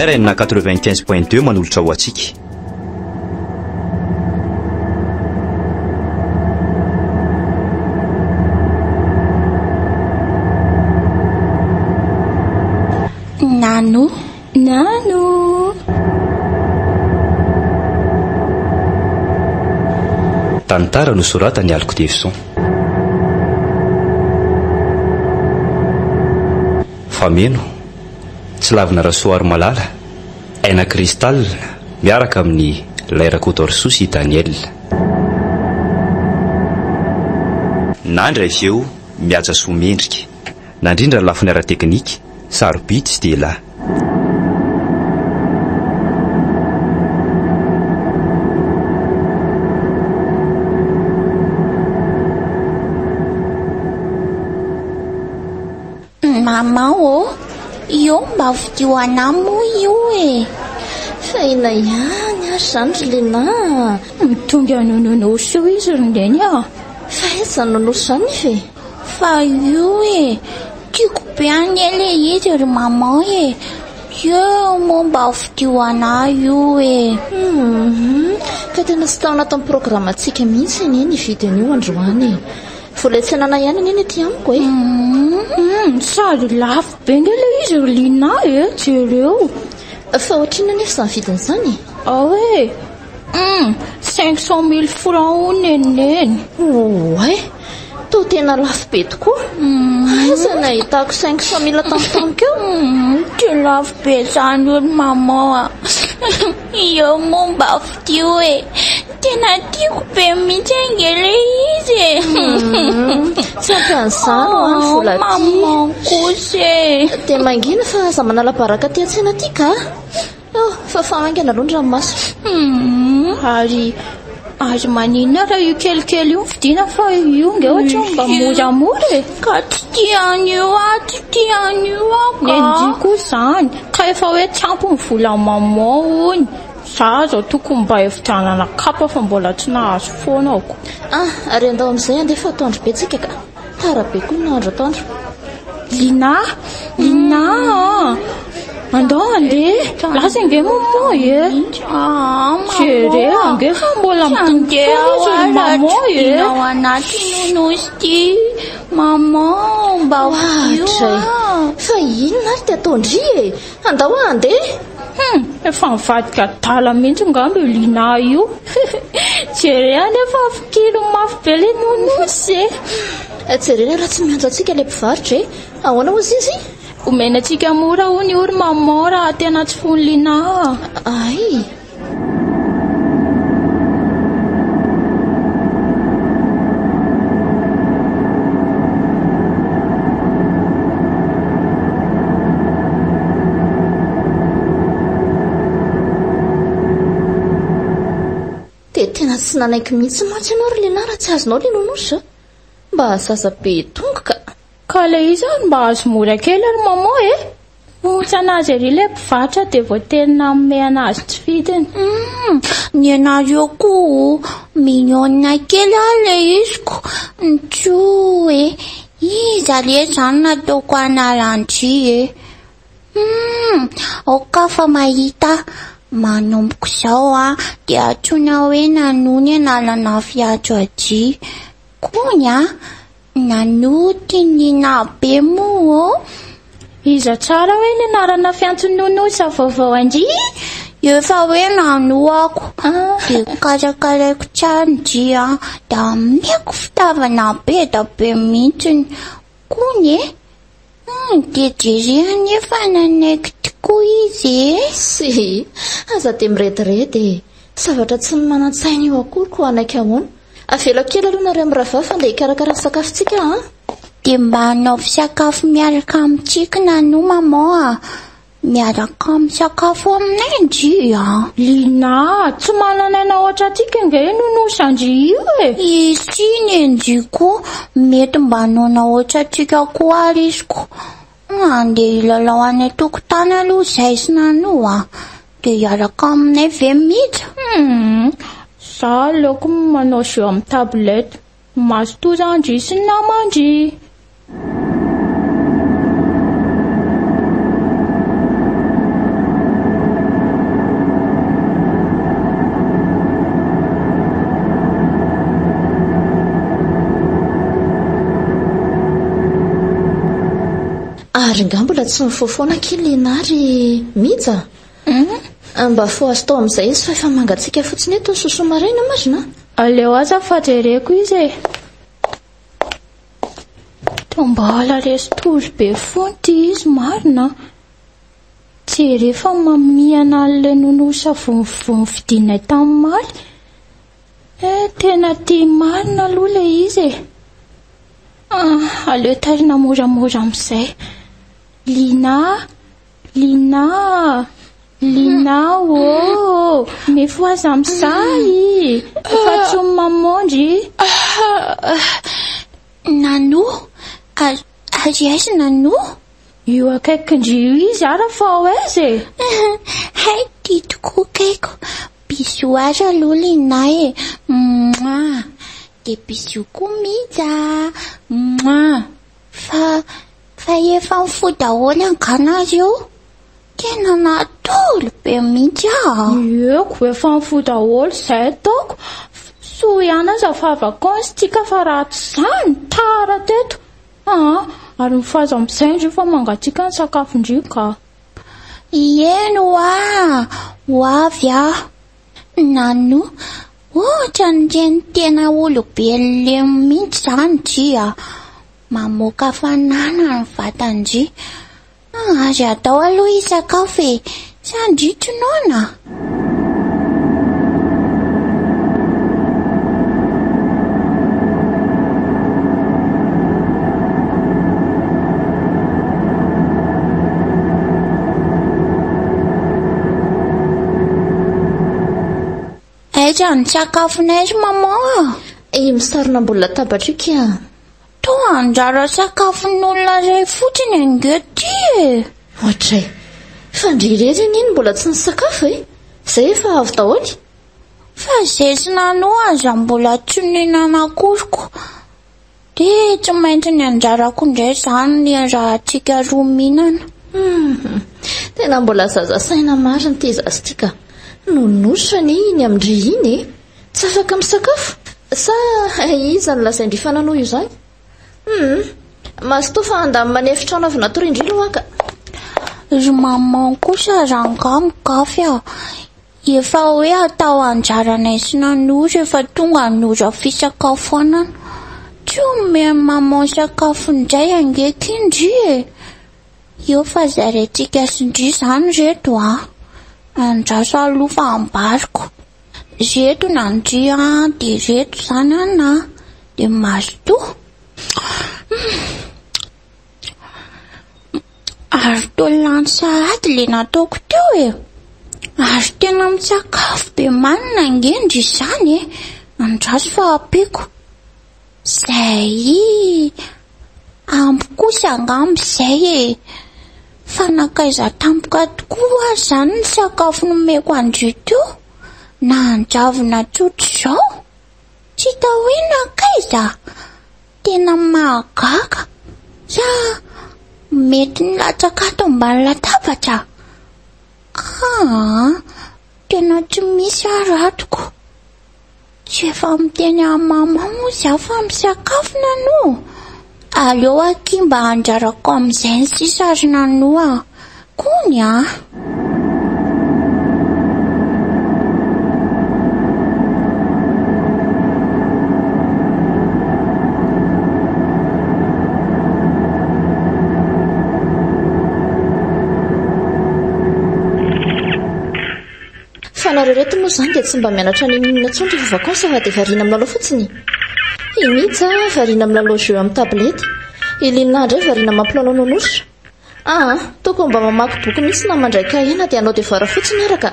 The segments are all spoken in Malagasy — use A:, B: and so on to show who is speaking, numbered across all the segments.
A: RN 95.2 manolotra ho atsika.
B: Nano
A: tantara no soratany aliko Tevison. Fameno tsy lavina rasoary malala aina kristal miaraka amin'ny lairakotorso sy Daniel. Nandra izy eo miaja somendrika nandrindra ny lafiny ara-teknika sarobidy sy dela.
B: Mama io mba vidio anà moa io e.
C: Fa ina ihany ary zany ry Lena.
D: Mitonga nononosy io izy rindeny a.
C: Fa aiza nononosy zany fe?
B: Fa io e tiako be an'ele izy ry mama e. Io moa mba vidio anà io e.
C: Ka tena tsy tao anatin'ny programantsika mihitsy iny vidin'io androany. Vola tsy anana ihany iny ety amiko e.
D: Sady lafo be ngele izy ry Lina e, jereo.
C: Fa ohatrina nefa izany vidin'izany?
D: Aoe 500,000 francs ho neneny.
C: Oay, to tena lafo be tokoa. Aiza nahitako 500,000 tampotampoka eo?
B: Tsy lafo be zany io mama. Io moa mba vidio e. Tena tiako be mihitsy angele izy e.
C: Tsy ampian'izany ho any vola ty.
B: Mama kosa e.
C: Dia mangina fa aza manala baraka ty an-tsena ty ka? Fa fahangana aloha ny ranomasy.
D: Ary maninona raha io kelikely io fidina fa io nge ohatra mba moramora e.
B: Ka tsy tian'io ka.
D: Nendiko izany ka efa hoe tsy ampy ny vola mama hony. Za zao tokony mba efidrana kapa fa mbola tsy nahazo foana ako.
C: Ary andao amin'izay andefa atoandro be tsika ka. Tara be koa ny andro atoandro.
D: Lina andao andeha lasa nge mama e. Jere ange fa mbola mitongotoa mama e.
B: Ao anaty nonosy ty mama mba vidio.
C: Fa inona ary ty ataondry e? Andao andeha?
D: Efa mivadika dala mihitsy ngambo Lina io. Jere anefa fikiro mafy be le nonosy e.
C: Jerena raha tsy miantso atsika le mpivarotra e. Ahoana hozy izy?
D: Omena atsika mora hony ory mama raha tena tsy fony Lina.
C: Ay. Tena tsy nanaiky mihitsy mantsy ianao ry Lena raha tsy azonao le nonosy. Mba zaza be tongoka.
D: Ka le izany mba azo mora kely ary mama e. Ohatra anazy ery le mpivarotra dia voaterina amin'ny anazy tsy vidiny.
B: Ny anareo koa mignona kely le iziko. Ntso e. Iza le zany nataoko analandry e. Oka fa mahita manomboka izao dia atsoina hoe nanony analana fiatso aty. Konya nanoti Nina be moa.
D: Iza tsara hoe ny anarana fiantsononosy vaovao andry.
B: Efa hoe nanoako. Dia karakaraiko tsara ny dia da ameko fitaovana be da be mihitsy. Konya dia jerena efa nanaiky tokoa izy e.
C: Si, aza dia mirediredy. Zavatra tsy manan-tsaina io akoriko anaiky ahoana. Avela kely aloha nareo amin'ny ravafa andeha hikarakara sakafontsika
B: Dia mba hanaovy sakafo miaraka amintsika nano mama. Miaraka amin'ny sakafo aminay ndry
D: Lina, tsy manana ohatra atsika nge nonosy andry io e.
B: Izy ny ndriko mety mba hanona ohatra atsika koa ary iziko. Andeha hilalao any tokotany aloha izay sy nanoa. Dia hiaraka aminay ve mihitsy.
D: Za aleoko manao jeu amin'ny tablety. Mazotoza andry sy ny namandry.
C: Ary nga mbola tsy mifoafoana kilina ary mija. Mba fo azo tao amin'izay izy fa efa mangatsiaka fotsiny eto ny sosomarina marina.
D: Aleo aza fajereko izy e. Tombala resy tory be fonty izy marina. Jerefa mamiana an'ilay nonosa vovovony vidinay tamin'ny maly. Tena tia marina aloha ilay izy e. Aleo tarina moramora amin'izay. Lina, oh, mifoaza amin'izay. Efa tsy mamondry.
B: Nano, ary aiza Nano?
D: Io akaikindrio izy ara fa oaiza e.
B: Hay, tiako kaiko. Bisou aza aloha Lina e. Dia bisou koa Mija. Fa efa mifoha daholo anganazy io. Tena natoly be mihitsy aho.
D: Eko, efa mifoha daholo izay ataoko. Soa ihany aza fa vakansy tsika fa raha tsy izany tara teto. Ary mifaza amin'izay indrio fa mangatsiaka ny sakafondrio ka.
B: Ieno ho avy aho. Nano, ohatra ny tena olobe le mihitsy izany dia. Mamoaka fanana ny vatandry. Azy atao aloha isakafo e. Sandrito nona. Aiza ny sakafonay mama?
C: Misarona mbola latabatra io kia.
B: Toa anjara sakafon'olona iray fotsiny angety e.
C: Ohatray. Fandrirezany iny mbola tsy nisakafo e. Izay efa avy daholo.
B: Fa zesina no aza mbola tsy nihinana koroko. Dia tsy maintsy ny anjarako indray izany ny raha antsika roa mihinana.
C: Tena mbola zaza saina marina ty zazitika. Nonosra iny amindry iny e. Tsy afaka misakafo. Sa iza no lazaindry fananoa io izany? Mastofa andamy manefitra trano avy natorindrilo aka.
B: Ry maman kosa ranga mikafy aho. Efa hoe atao anjaranay sy Nano rehefa tonga nora fisakafoanana. Tsy omeny maman sakafo indray angety indry e. Io fa zarentsika sindry izany reto andraso aloha fa ambariko. Reto nandry dia reto izany ana. Dia maso to. Ary tolona sahady le nataoko teo e. Ary tena misakafo be manina ngendry izany e. Andraso fa apiko. Zay ampy kosa angamba izay e. Fanakaiza tampoka tokoa izany ny sakafo nomeko andry teo. Na anjavona tsotra izao. Tsy hita hoe nakaiza. Tena mahagaga. Sa mety nilatsaka ato ambany latabatra. Tena tsy misy aratoko. Tsy efa miteny amin'ny mama moa izaho fa misakafo Nano. Aleo aky mba anjarako amin'izay ny sisa ry Nano kony
C: Fanareo reto moa izany dia tsy mba mianatra ny inona intsony rehefa vakansy fa dia variana milalao fotsiny. Imitsy variana milalao jeu amin'ny tablety. Ilina indray variana mampilalao nonositra. Tokony mba mamaky boky mihitsy na mandray kahina dia anao dia vara fotsiny araka.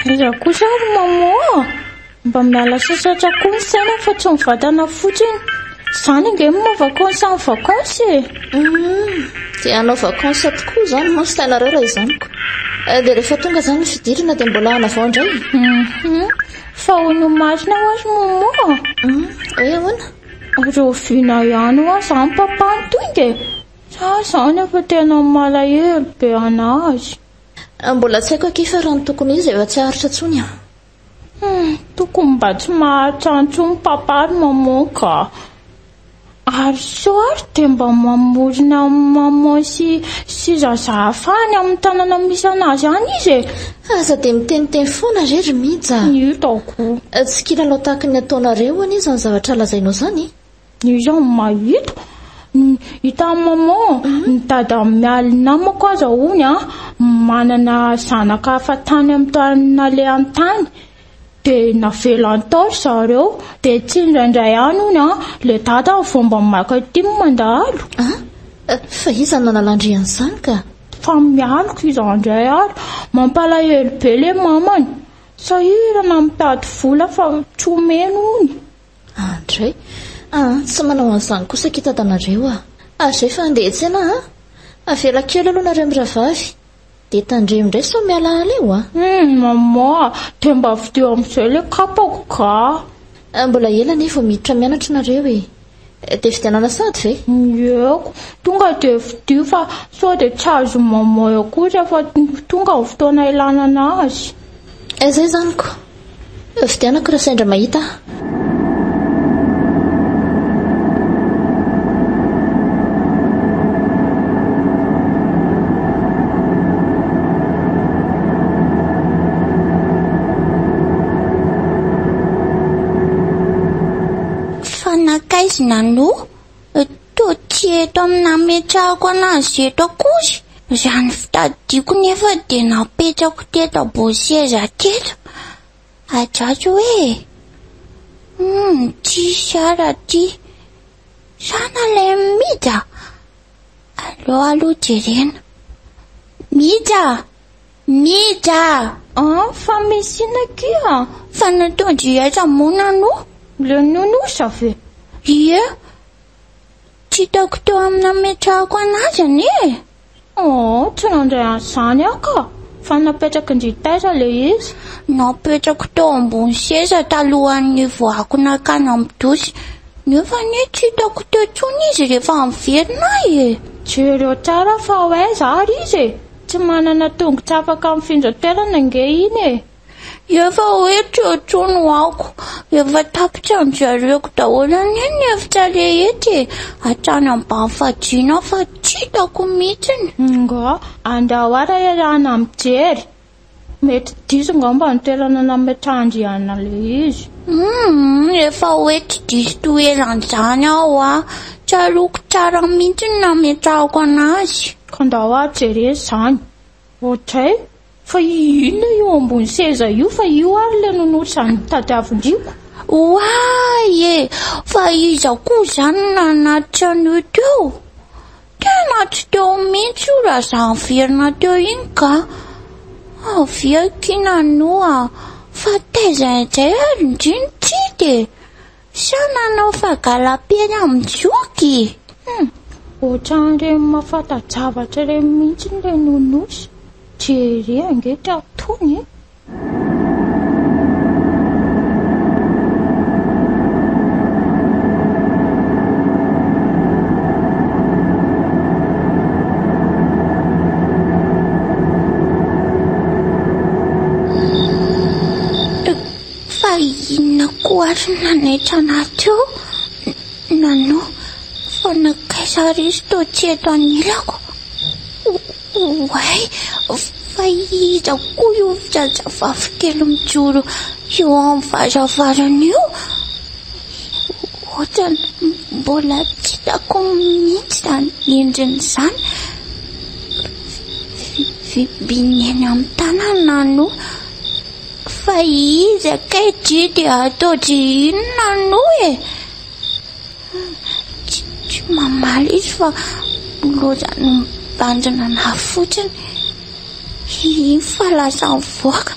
D: Iza kosa ry maman. Mba miala sasatra koa ny saina fa tsy mivatana fotsiny. Izany nge moa vakansy amin'ny vakansy e.
C: Dia anao vakansy tokoa izany moa sainareo raha izaniko. Dia rehefa tonga izany ny fidirana dia mbola hanavao indray.
D: Fa hono marina hoazy maman.
C: Hoe ahoana?
D: Reo vina ihany ho izany papa nitonga. Sa izany efa tena malahelo be anazy.
C: Mbola tsy haiko aky fa raha ny tokony izy efa tsy haharitra intsony.
D: Tokony mba tsy maharitra intsony papa ry maman ka. Ary soary dia mba mamorona maman sy zazafany amin'ny tanàna misy anazy any izy e.
C: Aza dia miteniteny foana rery mihitsy.
D: Hitako.
C: Tsy kilalao tahaka ny ataonareo any izy ny zavatra lazainao zany.
D: Izao mahita. Hita maman, ny dada mialy namako aza hony manana zanaka hafa tany amin'ny toerana le an-tany. Dia navelany tao zareo, dia tsy indraindray any hony le dada fomba maka timo mandalo.
C: Fa iza nanalandry an'izany ka?
D: Fa mialoko izy andray ary mampalahelo be le mamany. Sahirana mitady vola fa tsy omeny hony.
C: Andray, tsy manao an'izany kosa kitadanareo Azay fa andeha tsena avela kely aloha nareo miravavy. Dia tandremo indray sao miala aleo
D: Maman, dia mba video amin'izay le kapako ka.
C: Mbola ela nefa miditra mianatra nareo e. Dia vidianana sady ve?
D: Eko, tonga dia vidio fa sao dia tsy azo maman eo kosa fa tonga fotoana ilana azy.
C: Izay zany ko. Vidianako raha sendra mahita.
B: Fanakaizina no toa tsy eto amina metrahako anazy eto akory. Izany fitadiako nefa dia napetrako teto boseza teto. Atrato hoe tsy sara ty. Sana ilay Mida. Alo jerena. Mida.
D: Fa misy kia.
B: Fa natondry aiza mona no?
D: Le nonosa ve?
B: Ie. Tsy hitako teo amina metrahako anazy anie.
D: Tsy nandray an'izany ka. Fa napetraka indritaiza le izy.
B: Napetrako teo ambony seza talohan'ny voako nakany amin'ny dosy. Nefa tsy hitako teo tsony izy rehefa miverina e.
D: Jereo tsara fa hoaiza ary izy e. Tsy manana tongotra afaka mifindra toerana nge iny e.
B: Efa hoe tsotsono ako. Efa tapitra anjareko daholo any efitra rehetra e. Hatrany ambany fajina fa tsy hitako mihitsiny.
D: Nga, andahoara iarahana mijery. Mety diso ngamba ny toerana nametrahandriana le izy.
B: Efa hoe tsy diso toeran'izany aho Tsaloko tsara mihitsy ny nametrahako anazy.
D: Ka andahoara jerena izany. Ohatray. Fa ino io ambony seza io fa io ary le nonosa ny tadiavin-driko.
B: Oay fa iza koa izany nanatitra an'io teo. Tena tsy teo mihitsy io raha izany verina teo iny ka. Avy kina noa fa taiza izay ary ndriny tsy dia. Sa nanao fagalam-pely amin'ny joky.
D: Ohatran'ireny mahafantajavatra ireny mihitsy le nonosa. Jerry angetra tony.
B: Fa inona koa ary nanaitra anateo? Nano fanakaiza izy toa tsy eto anilako. Way, fa iza koa io vavy kely mijoro eo amin'ny varavarana io. Ohatrany mbola tsy hitako mihitsy izany endriny izany. Vibiny eny amin'ny tanana no. Fa iza kay dia ataotry inona no e. Tsy mamaly izy fa lozany mibanjina na fotsiny. Iny falazany voaka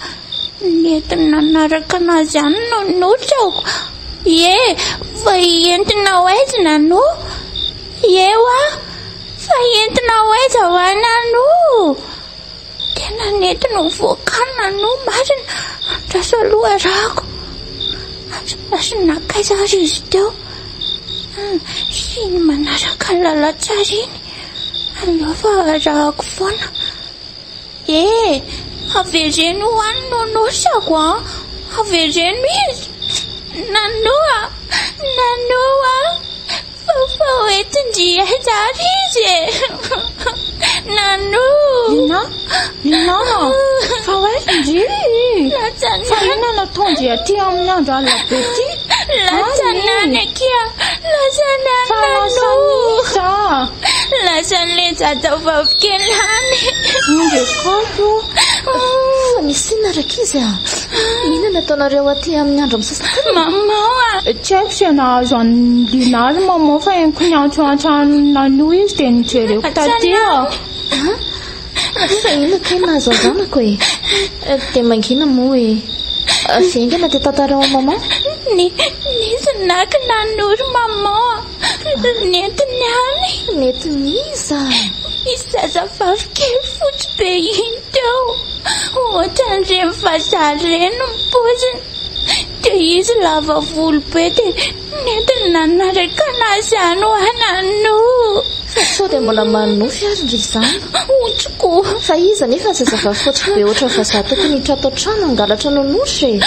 B: nentina nanaraka anazy ihany nonotrako. Fa entina hoaizina no. Fa entina hoaiza hoana no. Tena nentina voakana no marina. Andraso aloha rako. Andraso nakaiza ary izy teo. Iny manaraka lalatsara iny. Alefa rako foana. Avereno hoany nonosako Avereno izy. Nanoa. fa hoentin-dia tsara izy Nano
D: Lina fa hoentin-dia fa inona tonga aty amin'ny andro alina be ty
B: Latsanana kia Lasan'le jajavavy kely any
D: Ndrekoto
C: Fa misy naraka izy Inona nataonareo aty amin'ny andro misasaka
B: Mama
D: tsy haiko sy nahazo an'ny Lina ary mama fa hainko ny antsoantsanonano izy dia nijereko taty
C: Fa inona tena nahazo anjanako e Dia mangina moa e Vengana dia tantarao mama
B: Nisy naky nanory mama Nentiny any
C: Nentiny iza
B: Izy zazavavy kely fotsy be iny teo Ohatran'ireny vazaha ireny ny poziny Dia izy lava volo be dia nentiny nanaraka anazy any ho anano
C: Fa sao dia mbola manofy ary ndry izany
B: Otsiko
C: Fa iza nefa zazavavy fotsy be ohatran'ny vazaha tokony hiditra ato trano hangalatra nonosy e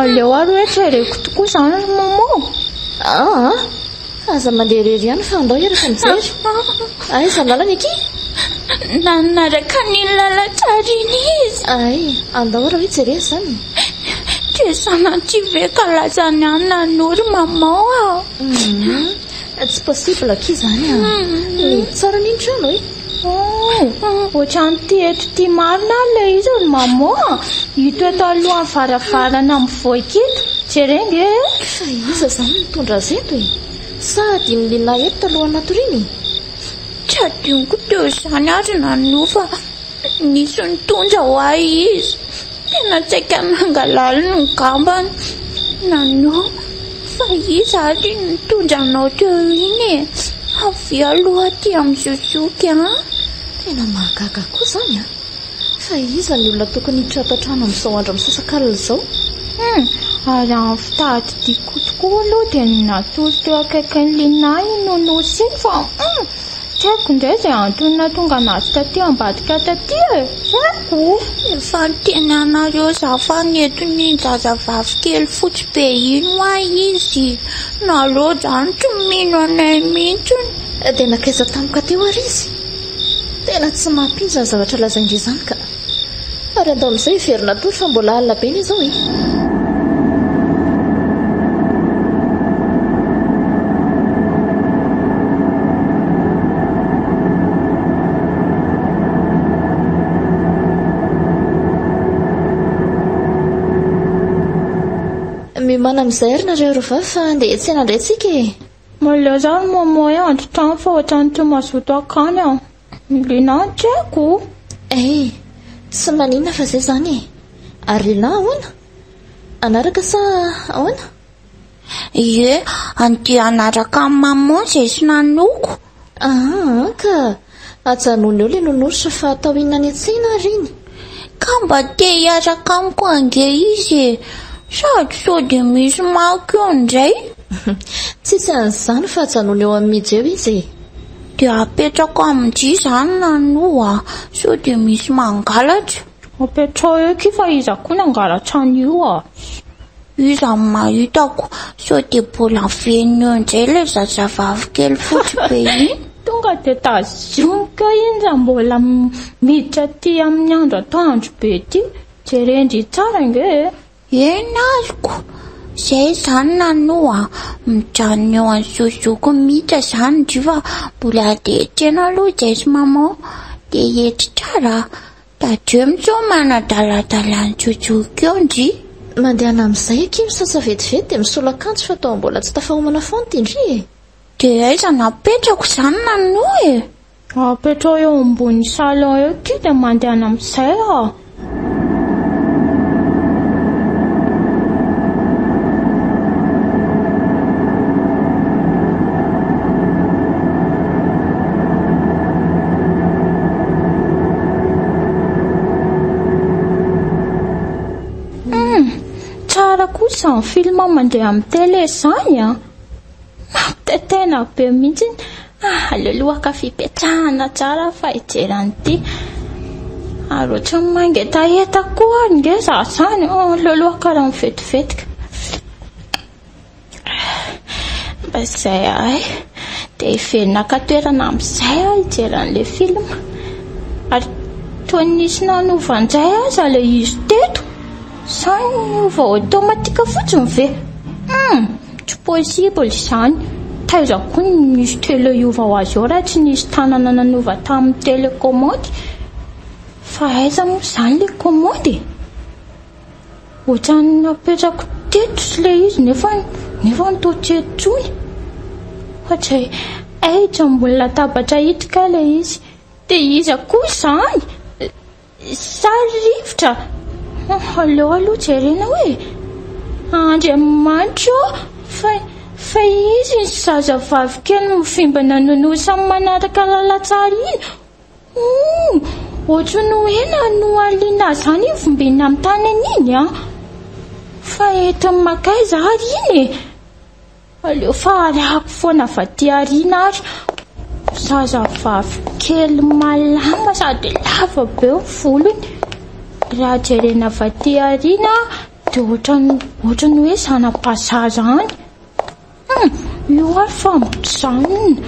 D: Aleo ary hoe jereko tokoa izany ry mama
C: Aza mandeharery ihany fa andao eraka mijery Aiza lalana eky
B: Nanaraka ny lalatsara iny izy
C: Ay, andao raha hoe jerena izany
B: Dia sanatry ve kalazany any nanory mama
C: Tsy possible aky izany Ny tsara mihitsy ano e
D: Ohatrany ty eto ty marina le izy ry mama Hito eto alohan'ny varavarana mivoakito Jerenge
C: Fa iza izany mitondra azy eto e Sady ny Lina eto talohana natoriny
B: Tsy adinoko teo izany ary nanofa Nisy nitondra ho ahy izy Tena tsaika nangalala ny gambany Nano Fa izy ary nitondra anao teo iny Avy aloha ty amin'ny zozoky
C: Tena mahagaga koa izany Fa iza ny olona tokony hiditra ato trano amin'izao andro misasak'alina izao
D: Ary amin'ny fitady tiako tokoa aloha dia natory teo akaikin'ny Lina iny nonosy iny fa tsy haiko indray izay antony nahatonga anazy taty ambadika taty Haiko
B: Efa niteny anareo zafa nentiny zazavavy kely fotsy be iny ho ahy izy Nareo izany tsy mino anay mihitsy
C: Dia nakaiza tampoka teo ary izy Tena tsy mampinja ny zavatra lazaindry izany ka Ary andao amin'izay hiverina tory fa mbola alina be ny izao e Mimana amin'izay ary nareo rovavy fa andeha hiantsena indray tsika e
D: Maleo izany mama andro trano fa ohatrany tsy mazoto akany Lina tsy haiko
C: Tsy maninona fa izay izany e Ary Lina ahoana Anaraka sa ahoana
B: Ie, andeha anaraka amin'ny mama izay sy nanoko
C: Ka ajanony eo ilay nonosy fa atao inona ny an-tsena ary iny
B: Ka mba te hiaraka amiko ange izy Sady sao dia misy mako eo indray
C: Tsisy an'izany fa ajanony eo amin'ny mijeo izy
B: Dia apetrako amin'ity izany nanoa Sao dia misy mangalatra
D: Apetrao eky fa iza koa nangalatra an'io
B: Iza mahitako Sao dia mbola feno eo indray ilay zazavavy kely fotsy be iny
D: Tonga dia tazonika iny raha mbola miditra aty amin'ny andro atoandro be ty Jerendry tsara nge
B: Azoko Izay izany nanoa Mijanona eo amin'ny zozoko mihitsy izany ndry fa mbola adehitrena aloha izay sy mama Dia hety tsara Tadreo mintsao manadaladala ny zozoko eo ndry
C: Mandehana amin'izay aky misasa vetivety dia misolakantsy fa tao mbola tsy tafahomana foana ty indry
B: Dia aiza napetrako izany nanoa
D: Apetrao eo ambony salon eky dia mandehana amin'izay Tsara kosa ny film mandeha amin'ny télé izany Tena be mihitsy Alelohaka fipetrahana tsara fa hijeran'ity Ary ohatrany mangetaheta koa nge za izany Alelohaka raha mivetivetika Izay ay dia hiverina toerana amin'izay hijery an'ilay film. Ary toa nisy nanovan'izay aza ilay izy teto. Izany niova automatika fotsiny ve? Tsy possible izany. Taiza koa nisy tele hiova ho azy eo raha tsy nisy tanana nanova tamin'ny telekomandy. Fa aiza moa izany ilay komandy? Ohatrany napetrako teto sy ilay izy nefa toa tsy etsony. Ohatray aiza mbola latabatra hitika ilay izy. Dia iza koa izany? Sary rivotra. Aleo aloha jerena hoe Andriamanitra fa izy ny zazavavy kely mifimbana nonosany manaraka lalatsara iny. Ohatrany hoe nanoaliana izany ivombena amin'ny tanany iny fa entiny makaiza ary iny. Aleo fa arahako foana vaty ariana ary. Zazavavy kely malama sady lava be ny volony. Raha jerena vaty ariana dia ohatrany hoe zanam-pahazaza any. Io ary fa mijanona.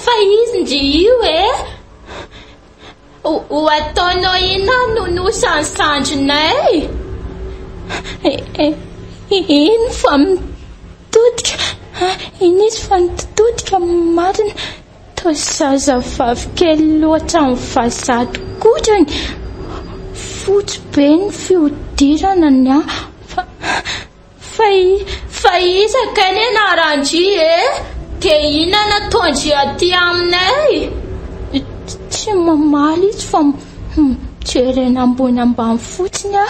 D: Fa izy ndry io ho ataonao ina nonosany sandrinay? Iny fa mitodika. Iny izy fa mitodika marina. Toa zazavavy kely loatra amin'ny vazaha tokotrany. Fotsy be ny fihodirana ny fa izaka ny narandry dia ina nataondry aty aminay? Tsy mamaly izy fa jerena ambony ambany fotsiny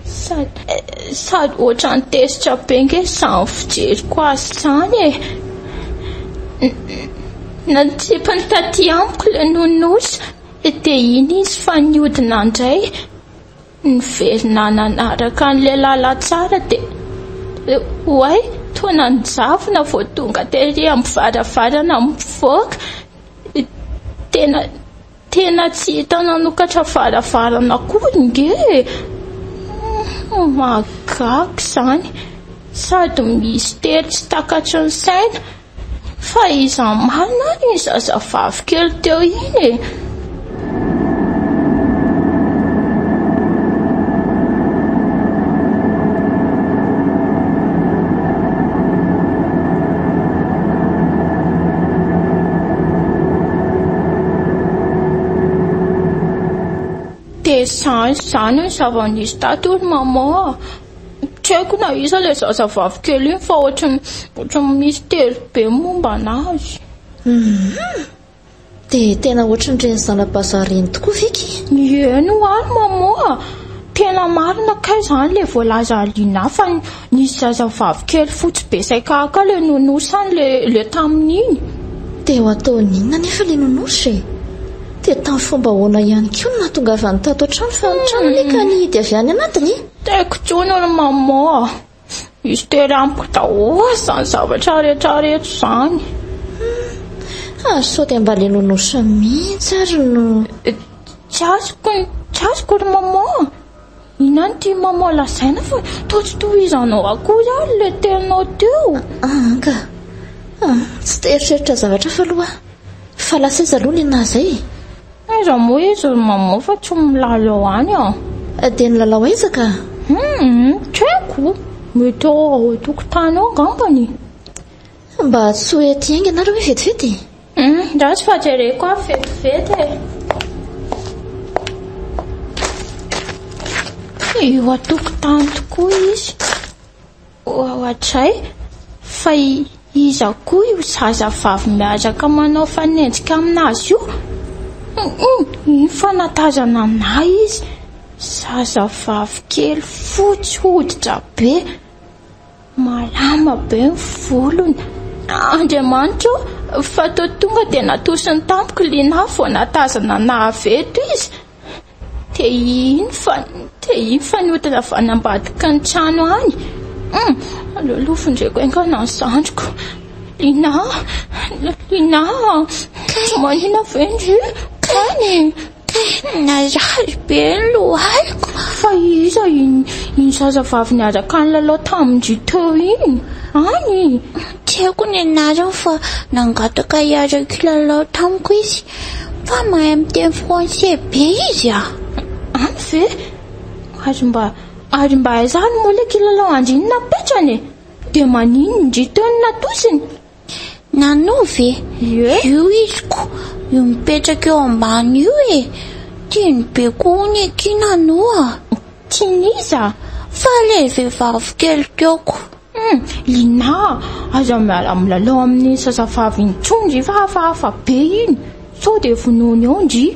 D: sady ohatrany tesitra be nge izany fijeriko azy izany natsipiny taty amiko ilay nonosa dia iny izy fa niodina indray niverina nanaraka an'ilay lalatsara dia hoay toa nanjavona vao tonga tery amin'ny varavarana mivoaka. Tena tsy hita nanokatra varavarana koa nge. Magaga izany sady misy tery tsy takatry ny saina. Fa iza marina ny zazavavy kely teo iny dia izany ny zava-nisy tato ry mama. Tsy haiko na iza ilay zazavavy kely iny fa ohatrany misy tery be momba anazy.
C: Dia tena ohatran'ireny zanam-bazareny tokoa viky?
D: Eny ary mama. Tena marina kay izany ilay voalaza aliana fa nisy zazavavy kely fotsy be saikaka ilay nonosany ilay tamin'iny.
C: Dia ho ataon'inona nefa ilay nonosy dia tamin'ny fomba ahoana ihany koa no nahatongavany tato an-trano fa ny trano leka nihidy avy any anatiny?
D: Taiko tsony ry mama. Izy tery amiko daholo izany zavatra rehetrarehetra izany.
C: Sao dia mba ilay nonosy mihitsy ary no...
D: Tsy azoko ry mama. Ina ny tia mama lazaina fa toa tsy tohizanao akory ary ilay teninao teo.
C: Anga. Tsy teritreritra zavatra fa aloha. Fa lasa izy aloha ilay nazay.
D: Aiza moa izy ry mama fa tsy milalao any
C: dia nilalao aiza ka?
D: Tsy haiko. Mety ao tokotany ao angambany.
C: Mba tsy hoe ety hainga ianareo hoe vetivety?
D: Raha tsy fajereko aho vetivety io atokotany tokoa izy. Ohatray fa iza koa io zazavavy miaraka manao fanenjika aminazy io. Iny fa natazana anahy izy. Zazavavy kely fotsy hoditra be, malama be ny volony. Andriamanitra fa toa tonga dia natosiny tampoka liana vao natazana anahy veto izy. Dia iny fa niodina avy any ambadika ny trano any. Aleolofondreko aingana ny zandriko. Lina manina vendry kany.
B: Nazaly be ny lohaliko.
D: Fa fa iza iny zazavavy niaraka ny lalao tamin-dry teo iny any?
B: Tsy haiko ny anarany fa nangataka hiaraka lalao tamiko izy, fa mahay miteny français be izy
D: Any ve? Ary mba aizany mola kilalao andriny napetrany dia manino ndry teo ny natosiny?
B: Nanao ve? Io iziko, io mipetraka eo ambany io tiany be koa ny ekinanoa.
D: Tianiza?
B: Fa le vehivavy kely keoko.
D: Lina, aza miala milalao amin'ny zazavavy intsondry fa hafahafa be iny. Sao dia vonoiny eo ndry.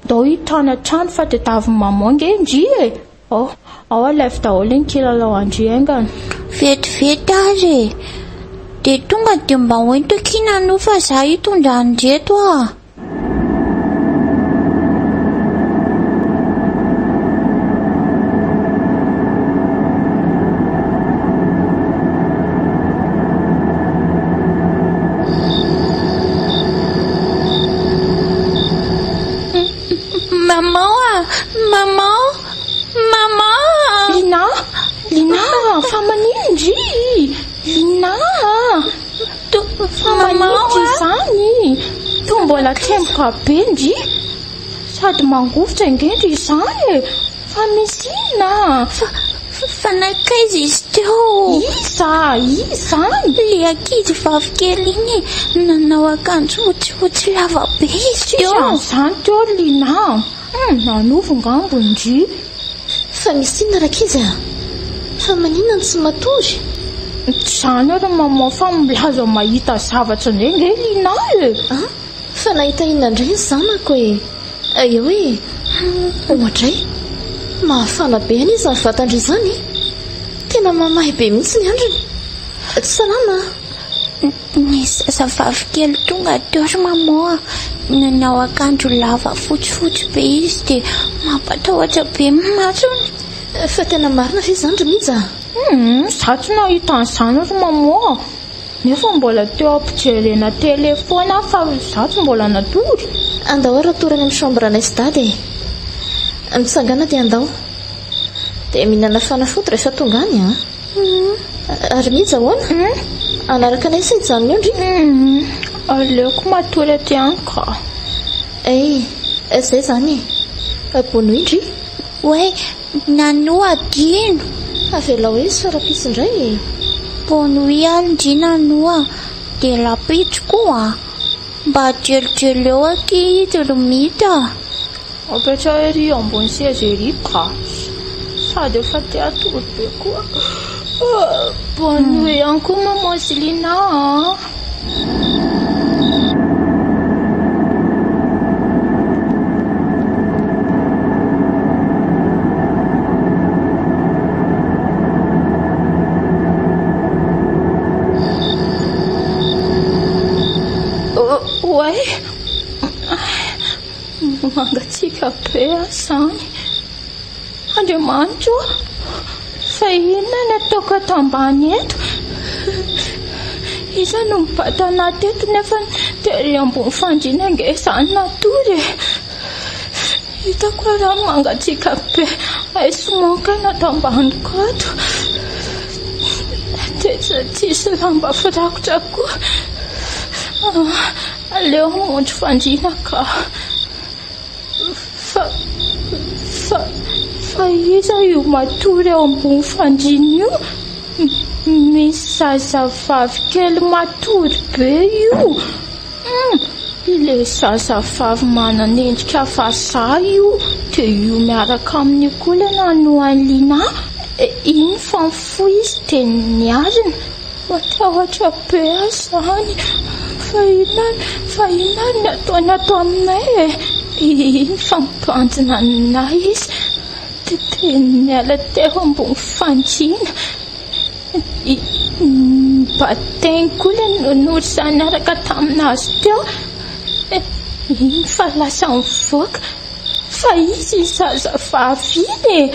D: Dao hitana trano fa tedavy mamange ndry ao alefy daholo ny kilalao andry aingana.
B: Vetivety azy dia tonga dia mba hoento ekinanoa fa za hitondra andreto Mama!
D: Lina, fa manino ndry? Lina! Fa manino izany? Toa mbola tempoka be ndry? Sady mangovotra ingendry izany fa misy inona?
B: Fa nakaiza izy teo?
D: Iza?
B: Le ankizy vavikely iny nanao akanjo fotsifotsy lava be izy teo.
D: Izany teo Lina. Nanovo ngambo ndry.
C: Fa misy inona rakizy fa manina ny tsy matory?
D: Zany ary maman fa milaza mahita zavatra nge Lina
C: fa nahita inona indray zanako eo ohatray mahafana be any izy ny vatandry izany, tena mamahy be mihitsy ny androny. Tsy salama?
B: Ny zazavavy kely tonga teo ry maman, nanao akanjo lava fotsifotsy be izy dia mampatahotra be masony.
C: Fa tena marina ve izany ry mija?
D: Za tsy nahita an'izany ry maman, nefa mbola teo ampijerena telefona fa za tsy mbola natory.
C: Andao ary atorany amin'ny chambre anay dady mitsangana dia andao dia mihinana fanafody rehefa tonga any ary mija hoana anaraka anay sy hijanona eo ndry?
D: Aleoko matory aty any ka.
C: Zay zany bono indry?
B: Oe, nanoa adino.
C: Avela hoe sarapisy indray.
B: Bonui andry nanoa dia lapitro koa mba jelojelo eo ankizy romita.
D: Apetra ery ambony seza ery ka, sady efa te atory be koa. Bonui ihany koa maman sy Lina. Mangatsika be asany. Andriamanitra, fa inona ny ataoko ato ambany eto? Iza no mibata anahy teto nefa tery ambony fandriana nge izany natory. Hitako raha mangatsika be aisomankana ato ambaniko ato. Tsisy raha mba firakotra koa. Aleo mondro fandriana ka. Fa iza io matory eo ambony fandriana io? Misy zazavavy kely matory be io. Ile zazavavy manana endrika vazaha io dia io miaraka amin'ny kolana no Lina. Iny fa mifoy izy dia niazina. Matahotra be azany. Fa inona ny ataony ato aminay iny fa mibanjina anay izy. Teny miala teo ambony fandriana. Bateny koa le nory izany niaraka taminazy teo. Iny fa lasa mivoaka fa izy zazavavy iny.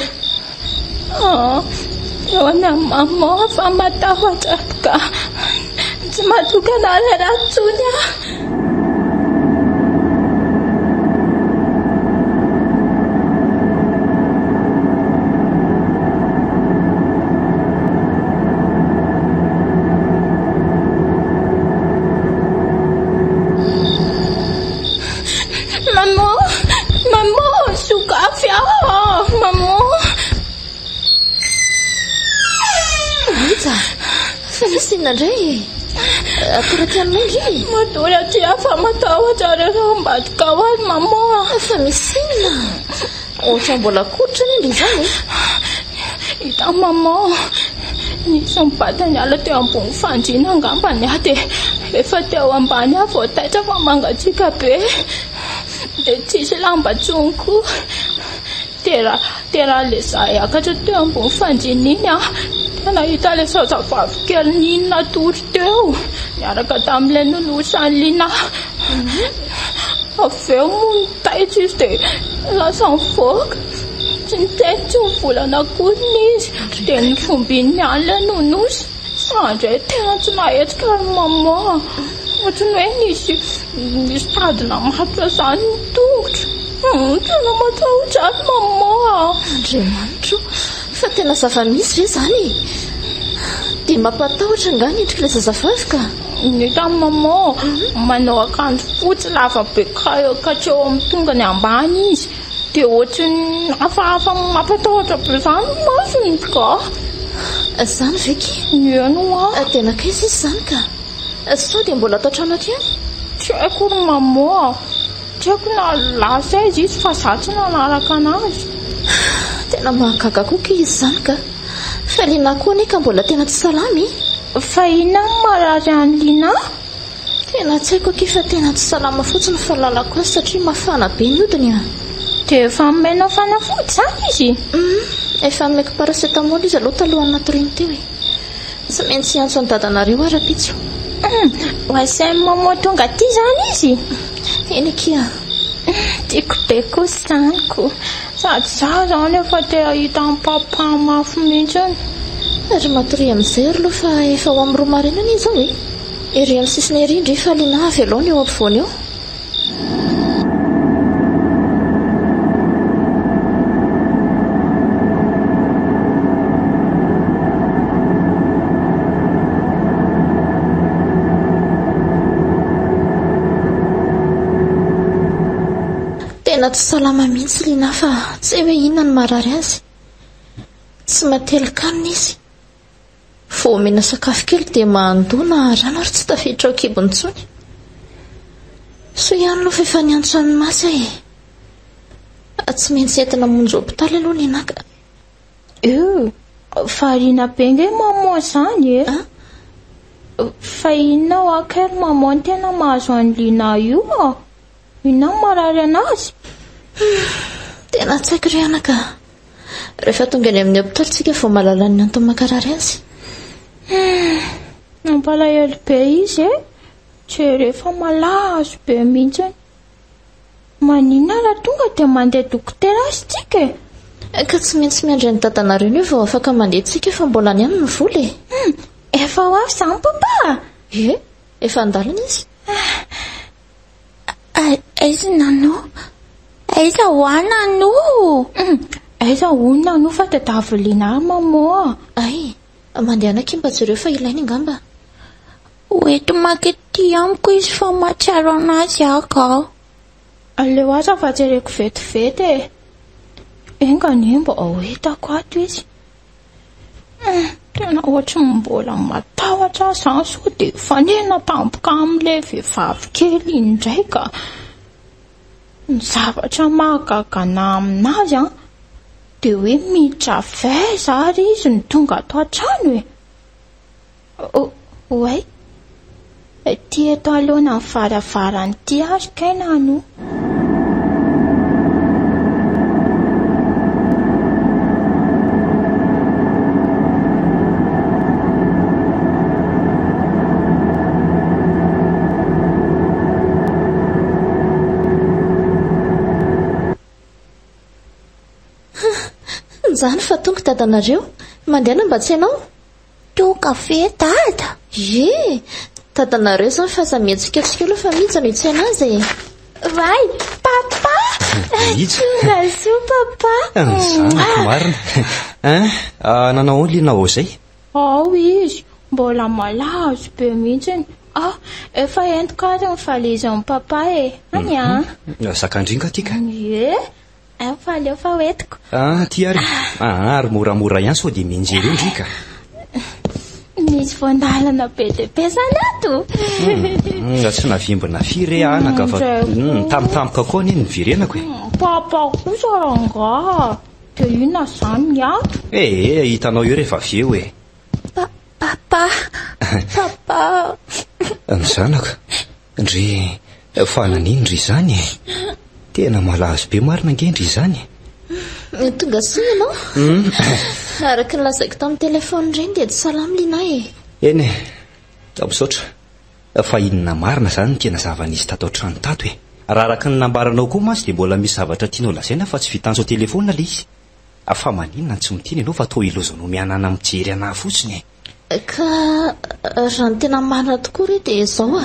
D: Eo ana maman fa matahotra ka tsy matokana ilay ratsony
C: Fa nisy inona indray atoraka aminay indray
D: Matory aty afa matahotra rehefa ambadika ho azy mama.
C: Fa misy inona ohatra mbola kotra ny indry izany
D: Hita mama, nisy mibata niala teo ambony fandriana angambany aho dia efa teo ambany aho vao taitra fa mangatsiaka be dia tsisy lamba tsony koa. Tera le zahay akatra teo ambony fandriana iny aho dia nahita le zazavavy kely ninona tory teo miaraka tamin'ilay nonosany liana. Avy eo moa nitaitra izy dia lasa mivoaka. Tsy nitaitra tsy mivolana akory izy dia ny fombiny ihany ilay nonosy. Sandray tena tsy nahetsika ry mama. Ohatrany hoe nisy tadina mafy izany ny tongotra. Tena matahotra azy mama.
C: Andriamanitro, fa tena zava-misy ve izany? Dia mampatahotra nga ny endrik'ilay zazavavy ka?
D: Hita mama, manao akanjo fotsy lava be katreo amin'ny tongony ambany izy. Dia ohatrany hafahafa mampatahotra be izany masony ka.
C: Izany ve ke?
D: Eno a.
C: Tena kaiza izy izany ka? Sao dia mbola atao trano aty any?
D: Tsy haiko ry mama. Tsy haiko na lasa izy fa izaho tsy nanaraka anazy.
C: Tena mahagaga koa ke izy izany ka. Fa Lina koa anie ka mbola tena tsy salamy.
D: Fa inona no marary any Lina?
C: Tena tsy haiko ke fa tena tsy salama fotsiny fa lalako azy satria mafana be ny hodiny a.
D: Dia efa menao fanafody izany izy?
C: Efa nomeko paracetamol izy aloha talohan'ny natoriany teo e. Tsy maintsy antso ny dadanareo ara-pitso.
D: Ho asainy mama tonga aty izany izy?
C: Eny kia.
D: Tiako be kosa izanyko. Sady izaho izany efa te ahita ny papa mafy mihitsiny.
C: Ary matory amin'izay aloha fa efa ho amin'ny roa maraina ny izao e. Ery amin'ny sisiny ery indray fa Lina avy aloha ny eo ampovoany eo. Tena tsy salama mihitsy Lina fa tsy hoe inona ny marary azy. Tsy matelokanina izy. Vao omena sakafo kely dia mandona rano ary tsy tafiditra ao kibony intsony. So ihany aloha fa efa niantso amin'ny masy e. Tsy maintsy entina monjy hopitaly aloha Lina ka.
D: Farina be nge mama izany e. Fa inona ho akery mama ny tena mahazo any Lina io a? Inona no marary anazy?
C: Tena tsy haiko ry anaka. Rehefa tonga any amin'ny hopitaly tsika vao mahalala ny antony makarary azy.
D: Nampalahelo be izy e. Tsy rehefa malazo be mihitsy. Maninona raha tonga dia mandeha dokotera azy tsika e.
C: Ka tsy maintsy miandry ny dadanareo io vao afaka mandeha tsika fa mbola ny any ny vola e.
D: Efa ho avy izany papa?
C: Efa andalana izy.
B: Aiza nano? Aiza hoana no?
D: Aiza hoana no fa tadavy Lina mama?
C: Ay, mandeha anakimba jereo fa ilainy angamba.
B: Hoeto makety amiko izy fa mahatsiaro anazy aka.
D: Aleo aza fa jereko vetivety e. Engany mba hoetako ato izy. Tena ohatry mbola matahotra izany sao dia fanena tampoka amin'ilay vehivavy kely indray ka. Ny zavatra mahagaga aminazy dia hoe miditra vaiza ary izy ny tonga ato an-trano e. Oay, ty eto alohana ny varavarany ty ary kaina no.
C: Zany fa tonga dadanareo mandeha mba tsy ianao?
B: Tonga ve dada?
C: Dadanareo zany fa aza miantsika antsika aloha fa mihitsy no tsy anazy e.
B: Vai, papa! Tonga soa papa!
A: Zanako marina. Nanao Lina ao izay?
D: Ao izy, mbola malazo be mihitsy. Efa entoka ary ny valizan'ny papa e. Any
A: Sakandringa tika?
D: Fa aleo fa hoentiko.
A: Ty ary. Ary moramora ihany sao dia mianjera eo ndrika.
D: Misy misy voandalana be dia be zany ato.
A: Tsy navimbona firy anaka fa tampotampoka koa ny nivirenako e.
D: Papa kosa ranga dia inona zany ato?
A: Hitanao eo rehefa avy eo e.
B: Papa.
A: Ny zanaka ndry fananiny ndry zany e. Tena malazo be marina nge ndry zany.
C: Tonga soa ianao. Araka ny lazaiko tamin'ny telefony ireny dia tsy salamy linahy e.
A: Eny misaotra fa inona marina zany ny tena zava-nisy tato an-trano tato e. Raha araka ny nambaranao koa masy dia mbola misy zavatra tianao lazaina fa tsy vitanso telefona le izy. Afa maninona tsy miteny ianao fa toa ilozanao mianana mijery anahy fotsiny e.
C: Ka raha ny tena marina tokoa re dia izao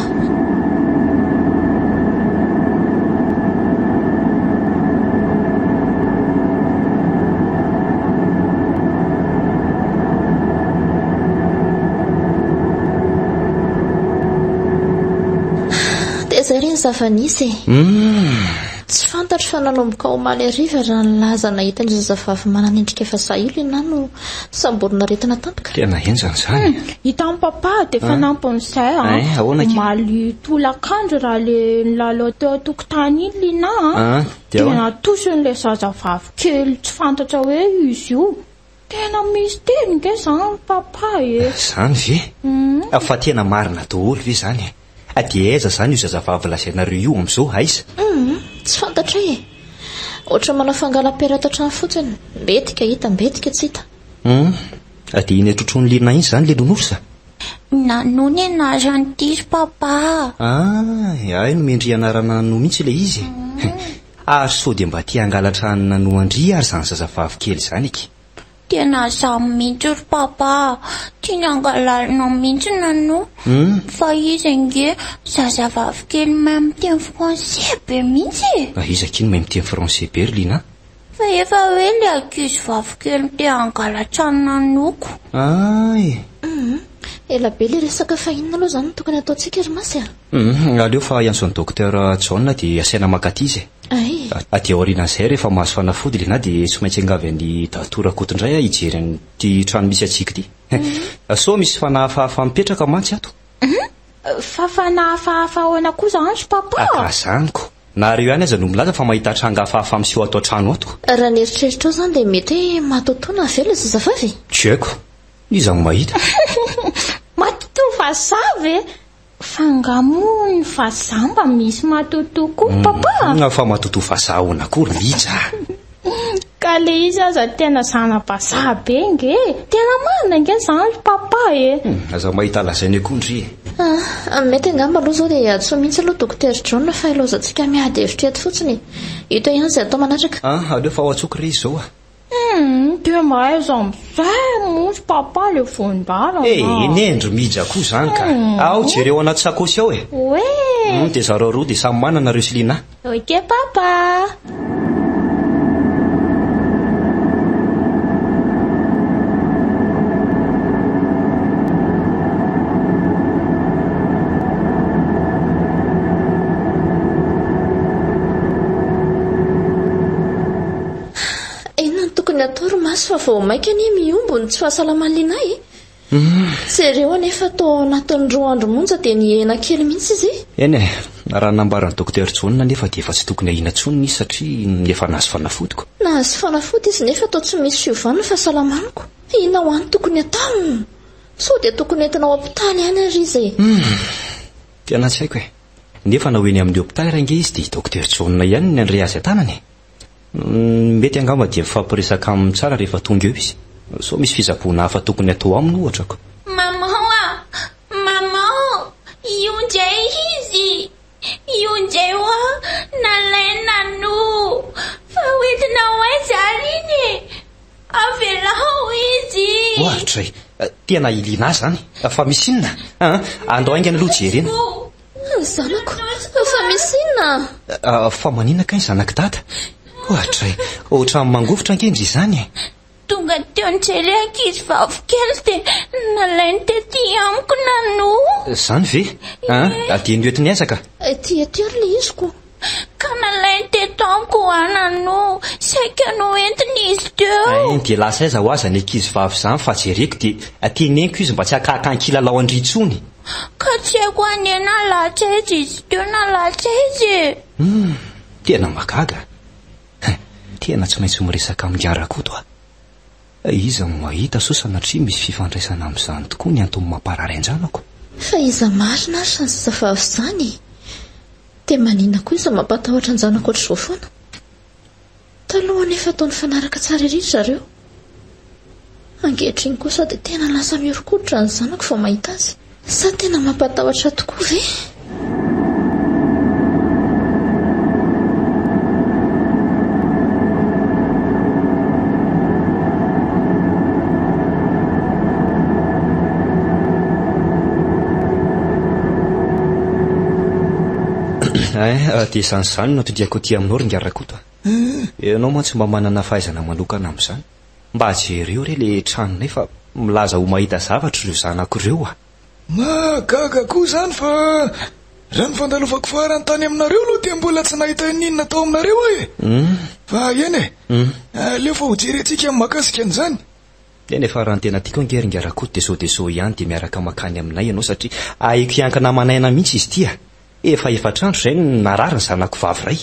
C: zay reny zava-nisy tsy fantatro fa nanomboka omaly ariva raha nilaza nahita ny zazavavy mananendrika efa sahilo ianao no samborina retina tampoka.
A: Tena enjany zany.
D: Hitan'ny papa dia fa nampon'izay omaly tolakandro raha le nilalao teo an-tokotany iny lina dia natoson'ilay zazavavy kely tsy fantatra hoe izy io. Tena misy teny nge zany papa e.
A: Zany ve? Fa tena marina daholo ve zany e? Dia aiza zany io zazavavy lazainareo io amin'izao aiza?
C: Tsy fantatra e. Ohatra manao fangalam-peratra trano fotsiny. Mbetika hita, mbetika tsy hita.
A: Dia iny atrotron'ny lina iny zany le nonosa?
B: Nanony anarany diso papa.
A: Ay no mendry anarana no mihitsy le izy. Ary sao dia mba tia hangalatranina no andria ary zany zazavavy kely zany eky.
B: Tena zaho mihitsy ry papa. Tiany angalalina mihitsy nano. Fa izy nge zazavavy kely mahay miteny français be mihitsy.
A: Izy ino mahay miteny français be ry lina?
B: Fa efa hoe le ankizy vavy kely te angalatranina noko.
C: Ela be le resaka fahinana aloha zany tokony ataontsika ry masy
A: aleo fa iantson'ny dokotera John dia asaina makatizy dia aorianan'izay rehefa mahazo fanafody lina dia tsy maintsy angavy any datorako indray hijery ty trano misy atsika ty. So misy fanahafahafa mipetraka mantsy ato.
D: Fa fanahafahafa ahoana koa zany papa?
A: Zaniko nareo ihany aza no milaza fa mahita tranga hafahafa miseho ato an-trano ato.
C: Raha ny eritreritra ao zany dia mety matotoana avela zazavavy.
A: Tsy haiko iza no mahita.
D: Matoto vazavy e. Fangamony vazamba misy matoto koa papa.
A: Fa matoto vazaha ahoana koa mihitsy.
D: Ka le izy aza tena zana vazaha be nge. Tena marina nge zany papa e.
A: Aza mahita lazainy koa ndry.
C: Mety angamba aloha zao dia adso mihitsy aloha dokotera John fa ilozantsika miady hevitra eto fotsiny. Ito ihany izay atao manatraka.
A: Aleo fa ao antsoky re izy zao
D: dia mahaiza amin'izay monsy papa le voandala.
A: Nendry mijy koa zany ka. Ao jereo anaty sakosy ao e.
D: Oe.
A: Dia zareo roa dia samy manana reo sy lina.
D: Ok papa.
C: Atoro maso fa vao maika ny miombony tsy fahasalaman'ny linahy. Jereo anefa tao anatin'ny 2 andro monja dia nihena kely mihitsy izy.
A: Eny raha nambaran'ny dokotera John nefa dia efa tsy tokony ahina intsony izy satria nefa nahazo fanafodiko.
C: Nahazo fanafody izy nefa tao tsy misy fiovana fahasalamaniko. Inona ho any tokony atao? Sao dia tokony entina ao hopitaly ihany ary izy.
A: Tena tsy haiko e. Nefa na hoeny amin'ny hopitaly range izy dia dokotera John ihany ny andre azy an-tanany. Mety angamba dia mifampiresaka amin'ny tsara rehefa tonga eo izy. So misy fizaboana hafa tokony atao aminy ohatrako.
B: Mama io ndray izy. Io ndray nalaina no. Fa hoentina aiza iny avela ao izy.
A: Ohatra tena ilina zany. Fa misy inona? Andao aingana aloha jerena.
C: Zanako fa misy inona?
A: Fa maninona kay zanaka dada? Ohatra mangofotra angendry izany.
B: Tonga teo nitsely ankizy vavy kely dia nalainy tety amiko nano.
A: Zany ve? Dia noentiny aiza ka?
C: Tia le izy ko.
B: Ka nalainy teto amiko anano, saika no entiny izy teo.
A: Dia lasa aiza ho aza ny ankizy vavy izany fa jereko dia teneniko izy mba tsy hakahaka ankilalao andritsony.
B: Ka tsy haiko anena lahatra izy izy teo na lahatra izy.
A: Tena magaga. Tena tsy maintsy miresaka amin'ny Arakoto a. Iza no mahita so sanatria misy fifandraisana amin'izany tokoa ny antony mamparary anjanako.
C: Fa iza marina ary santsisa vavy izany. Dia maninona koa iza mampatahotra anjanako ohatr'izao foana. Taloha nefa ataony fanaraka tsara ery zareo. Ankehitriny kosa dia tena lasa miorokoditra ny zanako vao mahita azy. Sa tena mampatahotra tokoa ve?
A: Dia izany no tondriako ty aminao ry Arakoto. Ianao mantsy mba manana fahaizana manokana amin'izany. Mba jereo re le tranonay fa milaza ho mahita zavatra ireo zanako ireo a.
E: Magaga koa zany fa raha ny fandalovako farany tany aminareo aloha dia mbola tsy nahita ninona tao aminareo fa eny aleo fa ho jerentsika amin'ny mahakasika an'izany.
A: Dia nefa raha ny tena tiako angery Arakoto dia sao ihany dia miaraka makany aminay ianao satria aiko hiankana manaina mihitsy izy tia. Efa efatrandro izay narary ny zanako vavy ray.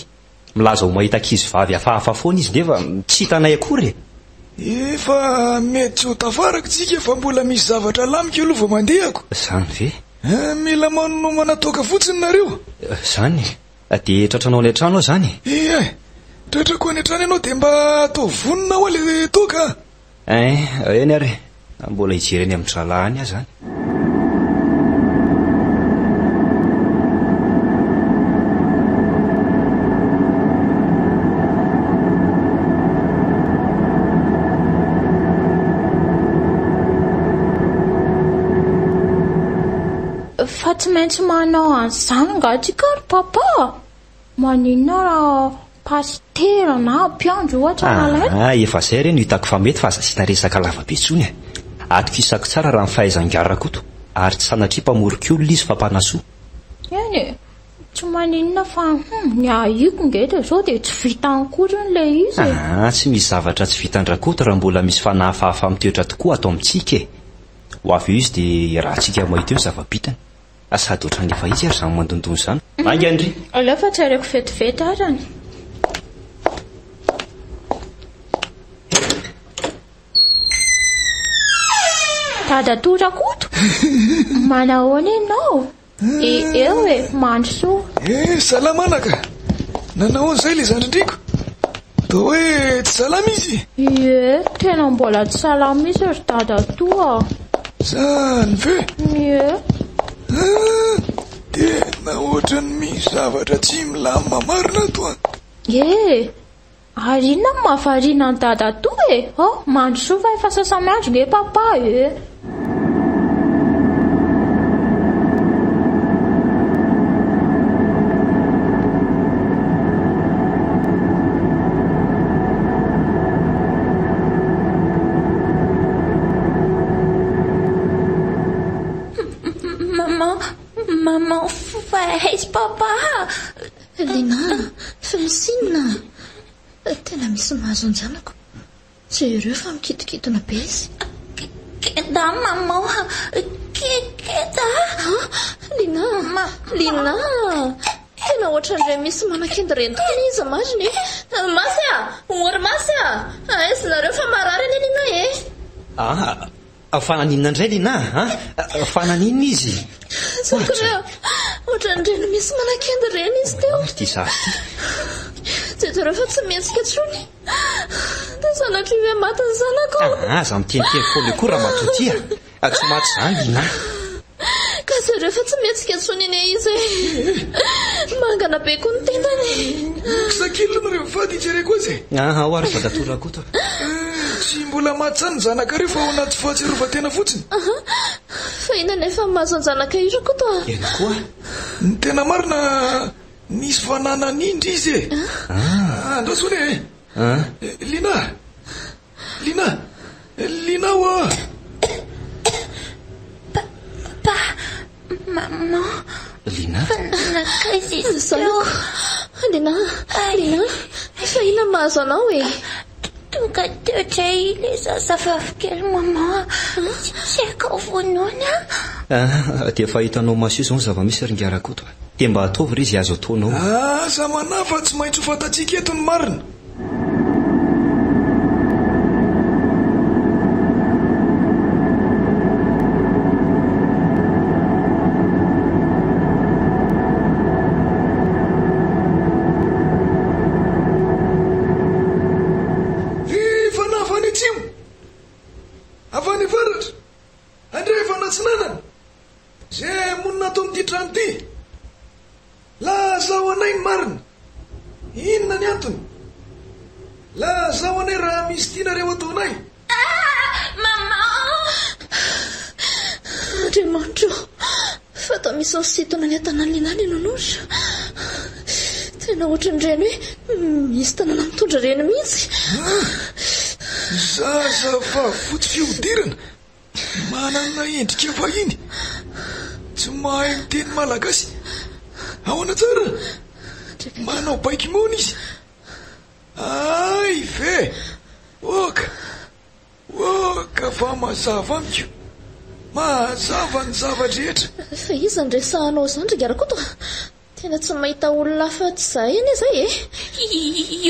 A: Milaza ho mahita ankizy vavy hafahafa foana izy nefa tsy hitanay akory.
E: Efa mety tsy ho tafaraka tsika fa mbola misy zavatra lamika aloha vao mandehako.
A: Zany ve?
E: Mila manao manatoaka fotsiny nareo.
A: Zany dia tratranao any an-trano ao zany.
E: Tratrako any an-trano ianao dia mba atao vonona ao le toka.
A: Eny ary mbola hijereny amin'ny tralahany aho zany.
D: Fa tsy maintsy manao an'izany angatsika ry papa. Maninona raha pastera na mpiandro ohatra nalaina?
A: Efa izay re no hitako fa mety fa aza sina resaka lavabe intsony. Atokisako tsara raha ny fahaizan'ny Arakoto ary tsy sanatria mpamorika olona izy fa mpanasoa.
D: Eny tsy maninona fa ny ahiko ngety zao dia tsy vitany kotrany le izy.
A: Tsy misy zavatra tsy vitan Rakoto raha mbola misy fanahafahafa mitoetra tokoa atao amintsika. Ho avy eo izy dia raha tsika mahita eo ny zava-bitany. Sady ohatrany efa izy ary izany mandondony izany. Angandry.
D: Aleo fa tsy areko vetivety arany. Dada Rakoto. Manahoana ianao? Eo mandry soa.
E: Salamanaka. Nanahoana izay le zandrindriko? Toa hoe tsy salama izy?
D: Tena mbola tsy salama izy ry dada toa.
E: Zany ve? Tena ohatrany misy zavatra tsy milamina marina toa.
D: Ary inona mahavariana ny dada toa mandry soa fa efa sasamiandro nge papa
B: Maman, faiz papa.
C: Lina, fa misinina. Tena misy mahazo anjanako. Jereo fa mikitikitona be izy.
B: Keda maman, keda.
C: Lina, tena ohatrandray misy manakenda reny tokoa izy mariny. Masya, ory Masya. Izinareo fa marary any Lina
A: Fananinina indray Lina, fananinina izy.
C: Sakreo, ohatrandray misy manakenda reny izy teo.
A: Ty zafy.
C: Jereo fa tsy mihetsika tsony. Dia sanatria hoe maty ny zanako.
A: Aza miteniteny foana koa raha matotia. Tsy maty izany Lina.
C: Ka jereo fa tsy mihetsika tsony ine izy. Mangana be koa ny tendany.
E: Kisakilona nareo vady jereko azy.
A: Ho ary vada Rakoto.
E: Tsy mbola maty zany zanaka rehefa ao anaty fahatsiarovan-tena fotsiny.
C: Fa inona nefa mahazo anjanaka io Rakoto?
A: Ena koa.
E: Ny tena marina nisy fananan'indry izy andrasony Lina wa.
B: Papa, maman.
A: Lina.
B: Nakaizy teo.
C: Lina, fa ina mahazo anao e?
B: Tonga teo dray ilay zazavavy mama. Tsy haiko vonoana.
A: Dia fa hitanao maso izao ny zava-misy ringarakoto. Dia mba ataovy ry izy azo ataonao.
E: Asa manafa tsy maintsy ho fantatsika eto ny marina.
C: Tena ohatran'ireny hoe misy tanàna mitondra reny mihitsy.
E: Zaza fa fotsy fihodirana manana endrika vahiny, tsy mahay miteny malagasy. Ahoana tsara? Manao baikimona izy. Ay ve oka fa mazava amiko, mazava ny zavadrehetra.
C: Fa iza ny resahanao izany ringarakoto? Tena tsy mahita olona hafa tsy izay eny izay e?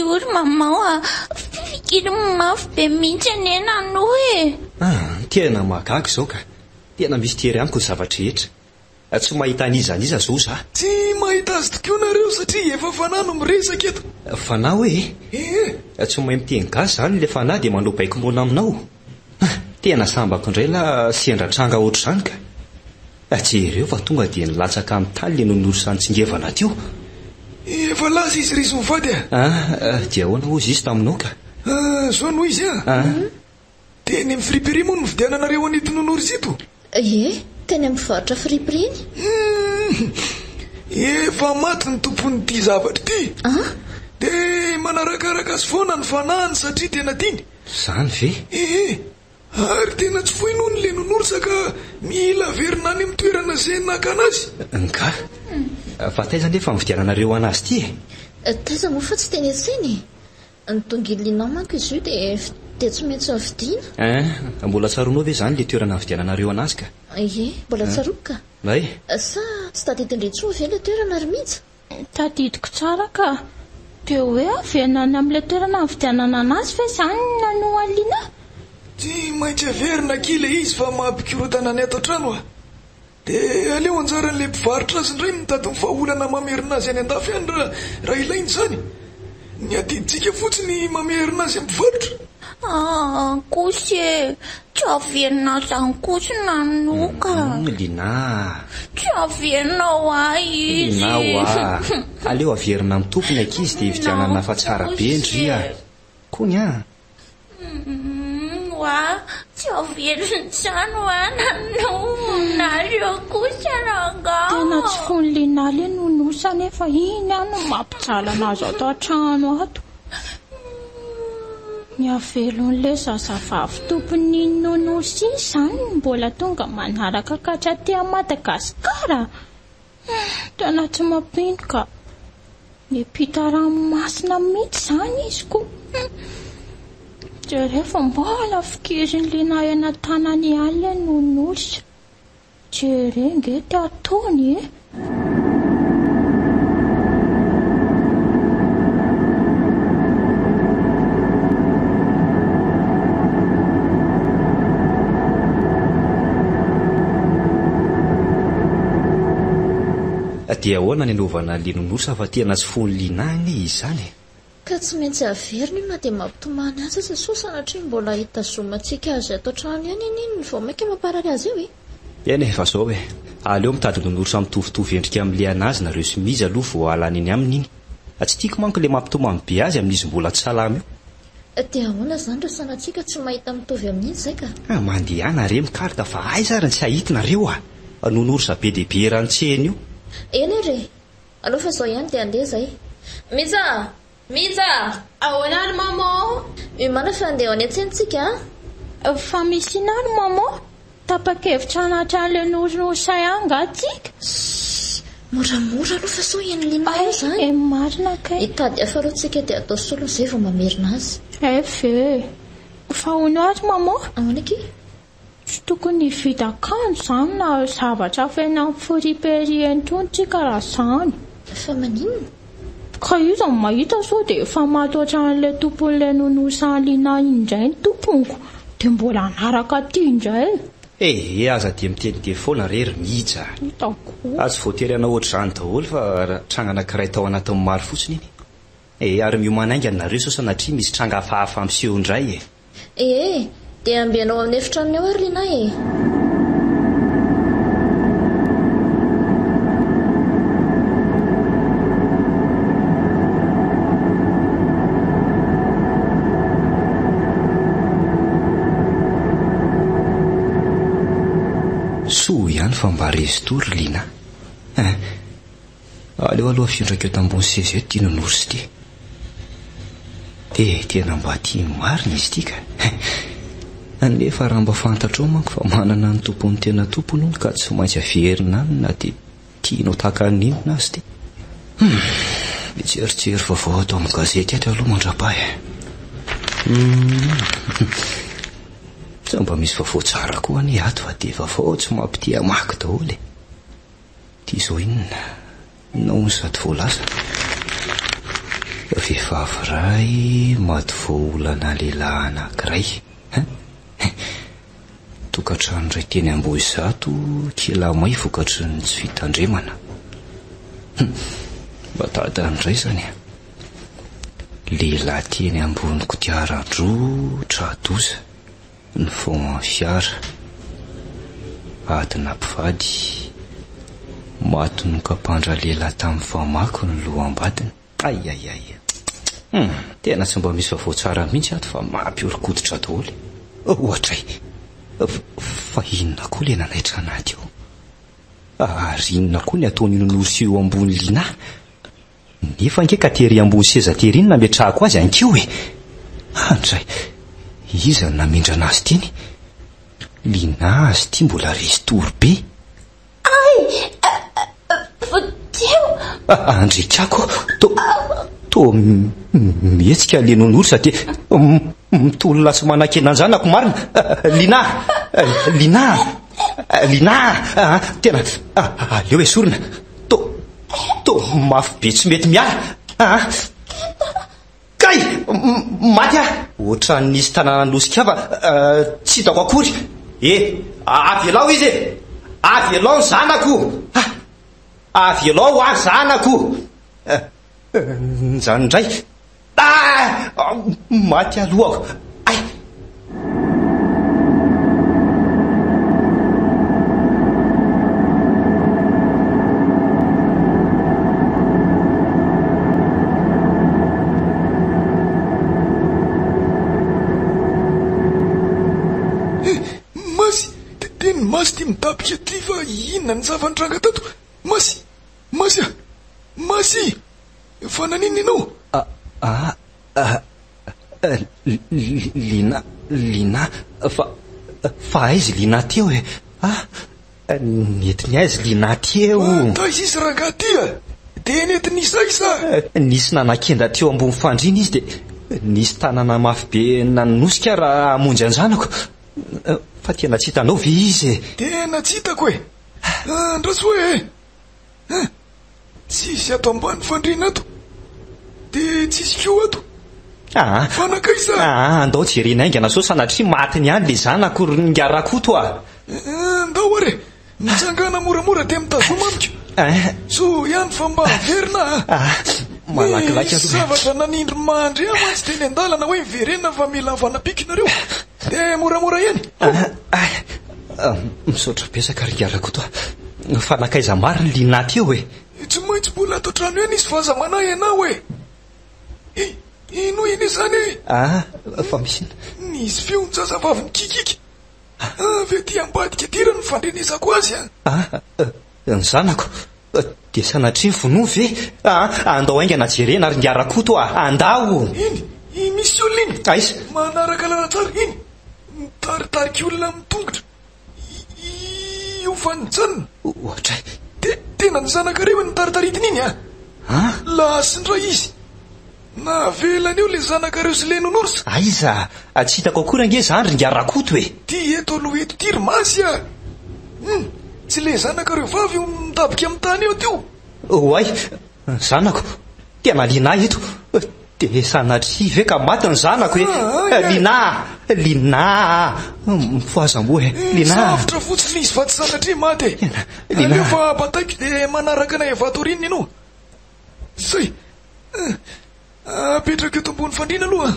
B: Iory mama fikily mafy be mihitsy anena anao e.
A: Tena mahagaga izao ka. Tena misy tery amiko ny zavatrehetra. Tsy mahita an'izaniza zao za.
E: Tsy mahita azy tokoa nareo satria efa fanahy no miresaka eto.
A: Fanahy hoe? Tsy mahay miteny gasy zany ilay fanahy dia manao baikimona aminao. Tena sambako indray la sendratranga ohatr'izany ka. Jereo fa tonga dia nilatsaka amin'ny tany ilay nonoro santsingevana teo.
E: Efa lasa izy ry zovady
A: dia ahoana ozy izy taminao ka?
E: Zao no izy teny amin'ny friperie moa no vidiananareo an'ity nonoro zito.
C: Teny amin'ny varotra friperie iny?
E: Efa maty ny tompon'ity zavatra ity. Dia manarakaraka azy foana ny fanahiny satria tena tiany.
A: Zany ve?
E: Ary tena tsy foi noho n'ilay nonoro saka mila verina any amin'ny toerana izay nakanazy.
A: Nka fa taiza ndefa mividiananareo anazy ity
C: Taiza moa fa tsy teny etseny. Ny tongilina manko izy io dia tsy maintsy mividiana.
A: Mbola tsaronao ve zany ilay toerana vidiananareo anazy ka?
C: Mbola tsaroko ka. Sa tsy tadidin-dritsoa ve ilay toerana ary mihitsy?
D: Tadidiko tsara ka. Dia hoe avenana amin'ilay toerana vidianana anazy fa izany no aliana.
E: Tsy maintsy averina kila izy fa mampikorotana ny ato an-trano dia aleo anjaran'ilay mpivarotra azy indray mitady vahaolana mamerina azy any an-dafy any raha ilainy izany. Ny adiditsika fotsiny mamerina azy amin'ny mpivarotra.
B: Kosy tsy averina zany kosa nanoka.
A: Lina,
B: tsy averinao izy.
A: Lina aleo averina amin'ny tompony ankizy dia vidianana fa tsara be ndria. Kony
B: tsy averina zany nanonareo kosa ranga.
D: Tena tsy fony Lina ilay nonosa nefa iny no mampijala anazy ato an-trano ato. Ny avelon'ilay zazavavy tompony nonosa izany mbola tonga manaraka katraty Madagasikara. Tena tsy mampino ka. Nipita ranomasina mihitsy izany izy koa. Dia rehefa mbola fikirin'ny Lina ena tanany alina nonosa. Jerenge ty ataony
A: Dia ahoana ny anaovana ilay nonosa fa tena tsy fony Lina any izany.
C: Ka tsy maintsy averina io na dia mampitomany azy aza so sanatria mbola hitazomantsika azy ato an-trano ihany iny vao maika mamparary azy eo
A: Eny efa zao aleo mitady nonosa mitovitovy endrika amin'ilay anazy nareo sy mizy aloha vao alany iny aminy iny. Tsy tiako manko ilay mampitomany be azy amin'izy mbola tsy salama io.
C: Dia ahoana izany raha sanantsika tsy mahita mitovy amin'iny izay ka?
A: Mandehana re mikarika fa aiza ary tsy ahitinareo nonorosa be dia be rantseny io.
C: Eny re, aloha fa izao ihany dia andeha izay. Miza!
D: Ahoana ary mama?
C: Mana fa andeha any an-tsentsika
D: Fa misy inano mama? Tapa-kevitra anatrany ilay nonosa ihany angatsika?
C: moramora aloha fa so iany lina zany
D: marina kay
C: hitady afaroantsika dia atao solo zay vao mamerina azy
D: ve fa hono azy mama
C: ahoana ky
D: tsy tokony vita kanjo zany na zavatra fena foriperien tony tsika raha zany
C: fa maninona
D: ka io zany mahita sao dia efa matoatra an'ilay tompon'ilay nonosan'lina indray ny tomponko dia mbola anaraka ty indray
A: aza dia miteny dia foana rery mihitsy azy voatery ana ohatr' izany daholo fa tranga anankiray tao anatin'ny maro fotsiny iny ary miomanainga nareo sao sanatria misy tranga hafahafa miseho indray
C: dia ambianao amin'ny efitranony ao ary lina
A: soa ihany fa mba restory lina aleo aloha fiondraka eo tambony sezy eo tia nonosy ty tena mba tia marina izy tika nefa raha mba fantatro manko fa manana ny tompony tena tompony ony ka tsy maintsy averina any na dia tianao tahaka ninona azy ty mitseritsiry vaovao atao amin'ny gazety ato aloha mandrapahy mba misy vaovao tsara koa any ato fa dia vaovao tsy mampiti amaky daholo tia zao inona naony sady voalaza vehivavy ray maty voaolana lehilahy anankiray tokantrano ray teny Ambohizato kilamay vokatry ny tsy fitandremana mba tadan'indray zany lehilahy teny ambony kodiaran-droa tradoza ny voan fiara adina mpivady maty nokapandra lehilahy tamin'ny famako ny loam-badiny tena tsy mba misy vaovao tsara mihitsy ato fa mampiorikoditra daholo ohatray fa inona koa le nanaitra anaty eo ary inona koa ny ataony nonosy eo ambony lina nefa nkeka tery ambony seza tery iny nametrahako azy ankeo andray iza namindra anazy tiny lina azy ty mbola restory be andrikako to mihetsika le nonory sady mitolo lasa manan-kenanjanako marina lina tena aleo sorina to mafy be tsy mety miala kay maty ohatran nisy tanàna nosika fa tsy hitako akory avy alao izy avy alao ny zanako avy alao any zanako zany indray maty alohako
E: masy ty midabika ty fa inona ny zavantranga tato masy fa nanina ianao
A: lina fa aizy lina ty eo netiny aizy lina ty eo
E: ta isisy ranga ty dia nety nisaisa
A: nisy nanakenda teo ambony fandrina izy dia nisy tanana mafy be nanonosika raha amonjy anjanako fa tena tsy hitanao ve izy
E: tena tsy hitako andraso tsisy ato ambany fandrina ato dia tsisy keo ato fanakaisa
A: andao jerena sao sanatria matiny any le zanako ngarakoto
E: ndao are mitsangana moramora dia mitazoma amiko so ihany fa mba verina
A: malakilaky
E: zavatra nanindry mandry amantsy teny an-dalana hoe miverena fa mila vanapikinareo dia moramora ihany
A: misaotra besaka ringarakoto fanakaiza mariny linaty eo
E: tsy maintsy mbola ato trano eny izy fahazamana ianao ino iny izany
A: fa misina
E: nisy feonjazavavy ny kikiky ve ty ambadika tira ny fandrenezako azy
A: ny zanako dia sanatria vonoa ve andao aingana jerena ary ngarakoto andao
E: iny misy olona iny
A: aiza
E: manaraka lalatsara iny mitaritarika olona amin'ny tongotra io fanijanona
A: ohatray
E: dia tena ny zanakareo ny taritaritiny iny lasindray izy navelany eo le zanakareo sy le nonorsa.
A: Aiza tsy hitako akory ange zany ringa rakoto e.
E: Ty eto aloha eto ty rymasy a. Tsy le zanakareo vavy midabika amin'ny tany eo teo.
A: Oay, zanako tena lina eto de sanatry ve ka maty ny zanako lina mifoazam-boa lina
E: safitra fotsiny izy fa tsy sanatry maty aleo fa bataiko de manaraka anay avatoriny ianao zay apetraka eto ambony fandriana aloha.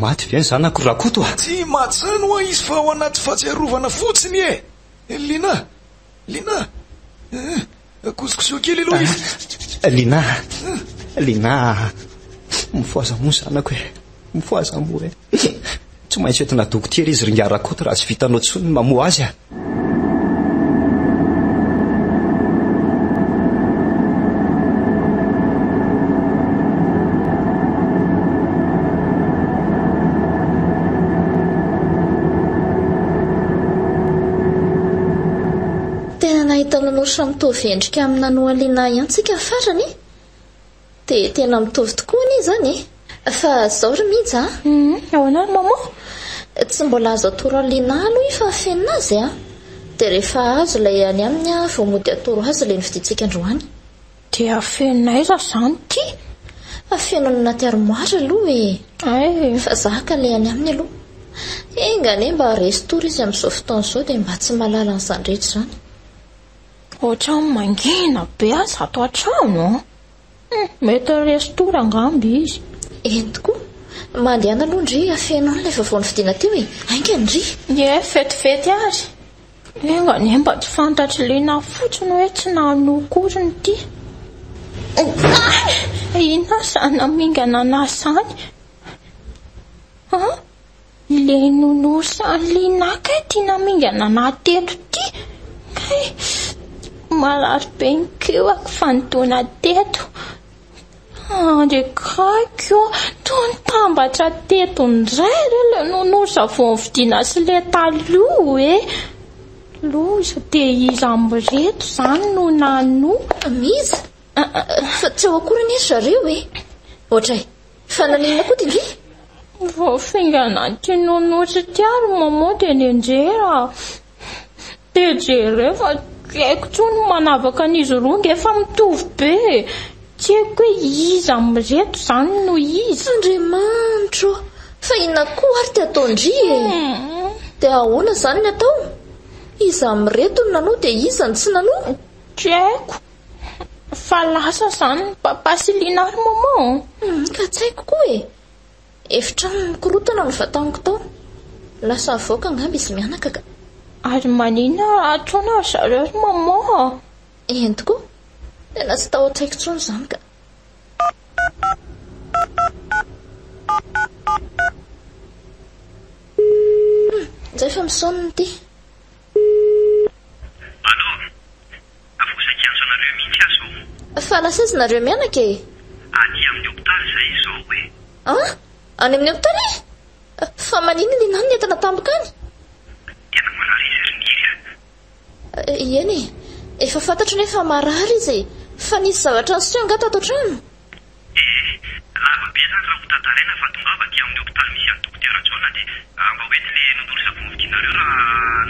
A: maty ve ny zanako rakoto
E: tsy maty zany hoa izy fa ao anaty fahatsiarovana fotsiny lina kosikoseo kely aloha izy.
A: lina mifoazam-moa zanako mifoazam-moa tsy maintsy entina dokotera izy ringa rakoto raha tsy vitanao tsony ny mamoa azy
C: tena nahitana nosra mitovy endrika amin'ny nanoaliana iantsika farany de tena mitovy tokoa ny zany fa zao ry mihitsy
D: ao anary mama
C: tsy mbola azo atoro aliana aloha fa afenina azy de rehefa azo lay any aminy vao mody atoro azy le nividintsika androany.
D: de afenina iza zany ty
C: afenona anaty armoara aloha fa zaka lay any aminy aloha engane mba restore izy amin'izao fotoana zao de mba tsy malala an'izany rehetra zany.
D: ohatrany mangina be aza ato an-trano mety restore angamby izy
C: entiko mandehana aloha ndry afenao ilay vavao nividiana teo ainga ndry
D: fetifety ary engane mba tsy fantatry lena fotsiny hoe tsy nanokoriny ty ina sana mingana nasany le nonosany linaka ty namingana nateto ty malary be ny keoako fanontona teto de kako tony tambatra teto ndray re le nonosa vao nividiana sy le taloha loza de izy amreto zany no nano
C: miza fa tsy ao akorany izy zareo ohatra fa nanina koa ty ndry
D: vao fingana ty nonosy ty ary mama de nenjera de jerefa haiko tsony manavaka an'izy roa nge fa mitovy be tsy haiko hoe izy amreto zany no izy.
C: Andriamanitro fa inona koa ary ty ataondry de ahoana zany ny atao izy amreto no nanoa de izy ny tsy nanoa
D: tsy haiko fa lasa zany papa sy lina ary mama
C: ka tsy haiko koa efitrano mikorotana no vataniko tao lasa avoaka angamby izy mianaka ka
D: ary manina atrona zareo ry mama
C: entiko tena tsy tao an-tsaiko tsony zany ka zay fa misonona ty
F: afosakiantsonareo mihitsy azo
C: fa lasaizinareo mianaka
F: aty amin'ny hopitaly zay izao
C: any amin'ny hopitaly fa manina linany ny entana tambokany
F: tena marary izy ringiry
C: eny efa fantatro nefa marary izy fa nisy zavatra ny sio angata ato trano
F: lava be zany raha hotantaraina fa tongava ty amin'ny hopitaly misy any dokotera jona de mba hoety le nondolo safonvikinareo raha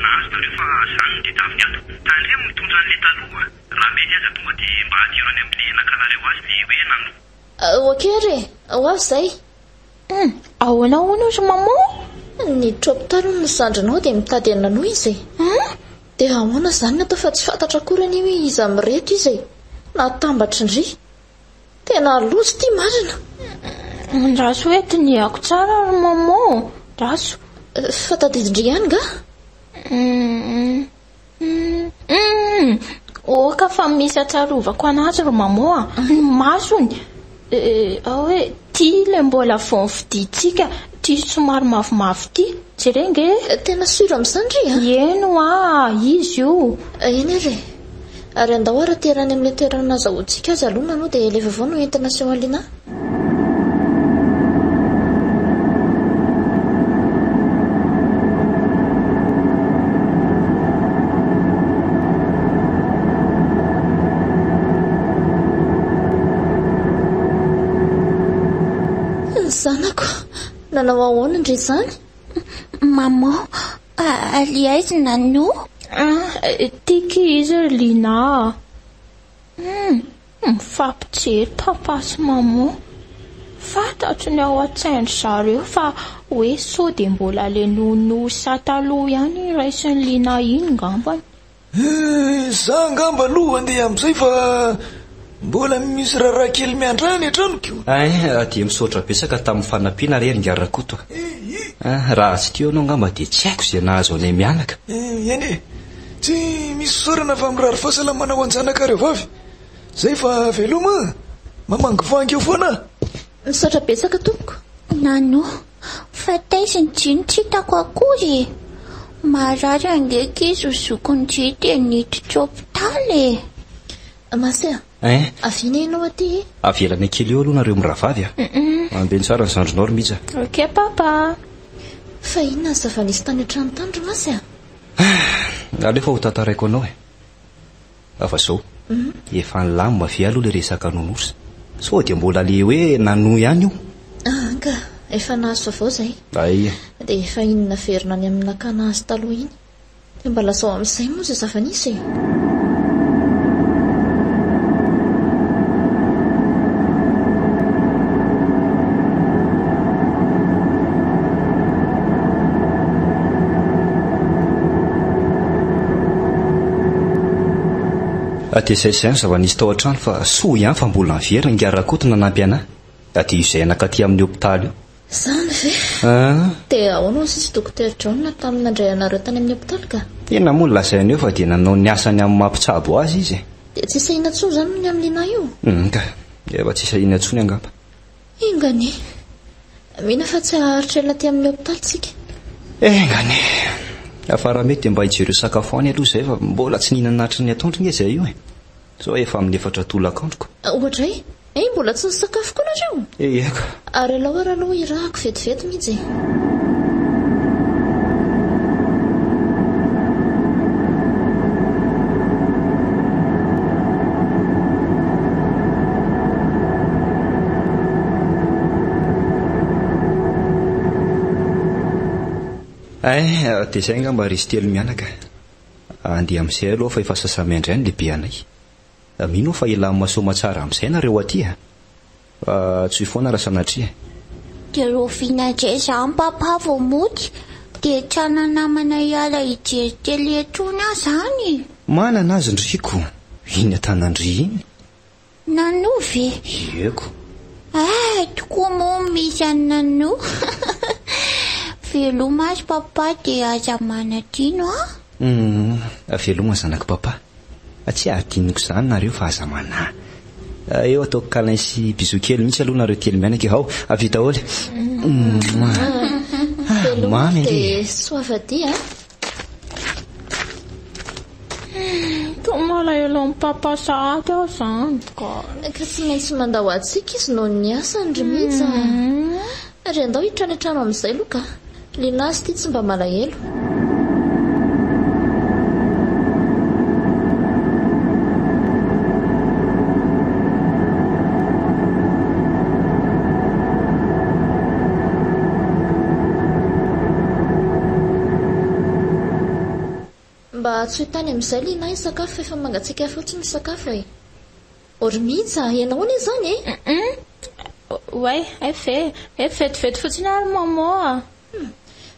F: nahazo nareo fa zany de taviny ato tandria mitondra an'le taloha raha mety aza tonga de mba adirany amin'le nakanareo azy le hoe nano
C: okery ho avy zay
D: ahoana ry mama
C: ny hopitaly no zandranao de mitady anano izy de ahoana zany atao fa tsy fantatra akory any hoe izy amreto izy natambatry ndry tena loso ty marina
D: raso hoe ny ako tsara ry mama raso
C: fa tadidindry ihany nga
D: oka fa misy atsarovako anazy ry mama ny masony hoe ty le mbola vao nividintsika ty somary mavomavo ty jerenge
C: tena siro amin'izany ndry
D: eno izy io
C: eny ary ary andao ara terany amin'ny toerana zahoantsika azy aloha nanoa de le vavao no entina sy aliana nanao ahoana indray izany?
B: Maman, aliaizina no?
D: Tika izy Lina. Mifampijery papa sy maman. Fantatro ny ao an-tsaindry zareo fa hoe sao dia mbola le nonosa taloha ihany iraisin'ny Lina iny ngambany.
E: Za ngamba aloha andeha amin'izay fa mbola misy raharaha kely miandrany antranoko.
A: Dia misaotra betsaka tamin'ny fanampiana rery ngarakoto. Raha tsy teo anao ngamba dia tsy haiko izay nahazo anay mianaka.
E: Eny tsy misy sorana fa mirary fahasalamana ho an-janakareo vavy. Zay fa veloma mamangivangy eo foana.
C: Misaotra betsaka tompoko.
B: Nano, fa taiziny jiny tsy hitako akory. Marary angeky izy zokony jiny dia niditra hopitaly.
C: Masea, aviana ianao aty?
A: Avelana kely eo aloha nareo miravavy. Ambeny tsara ny zandrinao ry mihitsy.
D: Ok papa.
C: Fa inona ny zava-nisy tany an-trano tany ry Masea?
A: Alefa ho tantaraiko anao Afa zao efa nilamy mavia aloha le resaka nonosa. Sao dia mbola le hoe nano ihany io.
C: Ka efa nahazo vavao zay.
A: Dia
C: efa inona verina any amin'ny nakana azy taloha iny. Dia mba lazao amin'izay moa izay zava-nisy.
A: Dia izay ny zava-nisy tao an-trano fa soa ihany fa mbola niverina ngarakoto nanampy anahy. Dia izay nakaty amin'ny hopitaly io.
C: Zany ve? Dia ahoana sy dokotera John tamin'ny nandray anareo tany amin'ny hopitaly ka?
A: Tena moa lazainy eo fa dia nanao ny asany amin'ny mampitsabo azy izy.
C: Dia tsy sahiana intsony izany ny amin'ny Lina io?
A: Ka efa tsy sahiana intsony angamba.
C: Ingany mihina fa tsy haharitra ela aty amin'ny hopitaly tsika.
A: Engany afara mety mba hijereo sakafo any aloha izay fa mbola tsy nihinana natry ny atoandro nge izay io sao efa amin'ny 4 tolakandroko.
C: Ohatra mbola tsy nisakafo koa nareo?
A: Eka.
C: Ary alao ara aloha irahako vetivety mihitsy.
A: Dia izay ngamba risy telo mianaka. Andeha amin'izay aloha fa efa sasamiandray ny lehibe anay. Mino fa ilan'ny masoma tsara amin'izay nareo aty fa tsy foana raha sanatria.
B: Dia roviana indray izany papa vao mody dia trana namana hiala hijery tele etrona zany.
A: Manana azy ndriko. Iny atanandry iny.
B: Nano ve?
A: Eko.
B: Tokoa moa misy any nano. Veloma azy papa dia aza manadino
A: veloma zanako papa. Tsy adiniko izany nareo fa aza manahy. Eo ataoko câlin sy bisou kely mihitsy aloha nareo telo mianaka ao. Avita oly. Mamy
C: dia soavadia.
D: Malahelo amin'ny papa sahady aho izany.
C: Ka tsy maintsy mandao atsika izy noho ny asany ry mihitsy. Ary andao hitrany an-trano amin'izay aloha ka. Lina azy ity tsy mba malahelo. Mba tsy ho tany amin'izay Lina sakafo efa mangatsiaka fotsiny sakafo Ory mihitsy ianao hoana izany
D: vetivety fotsiny ary maman.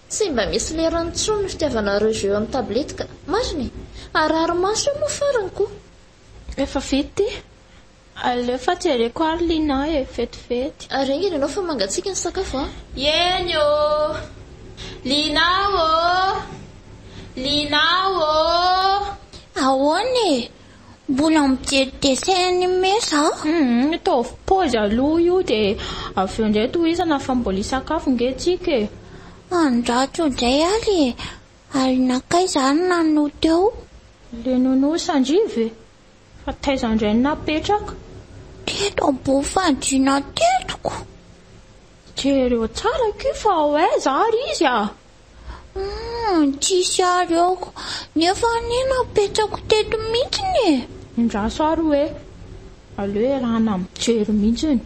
C: Tsy mba misy lera ntsony ny fitiavanareo jeu amin'ny tablety ka mariny. Arary maso eo moa farany koa.
D: Efa vity. Alefa jereko ary Lina vetivety.
C: Ary ianao fa mangatsiaka ny sakafo
D: Eny Lina Lina
B: ahoana mbola mijery dessin animé za?
D: Ataovy pause aloha io dia avy eo indray tohizana fa mbola hisakafo ngetsika
B: Andrato indray ary nakay izany nano teo.
D: Le nonosa andrivy fa taizandray napetraka.
B: Teto mbo fandriana tetoko.
D: Jereo tsara ky fa aiza ary izy
B: tsisy areoko nefa napetrako teto mihitsiny.
D: Ndraso ary hoe aleo rana mijery mihitsiny.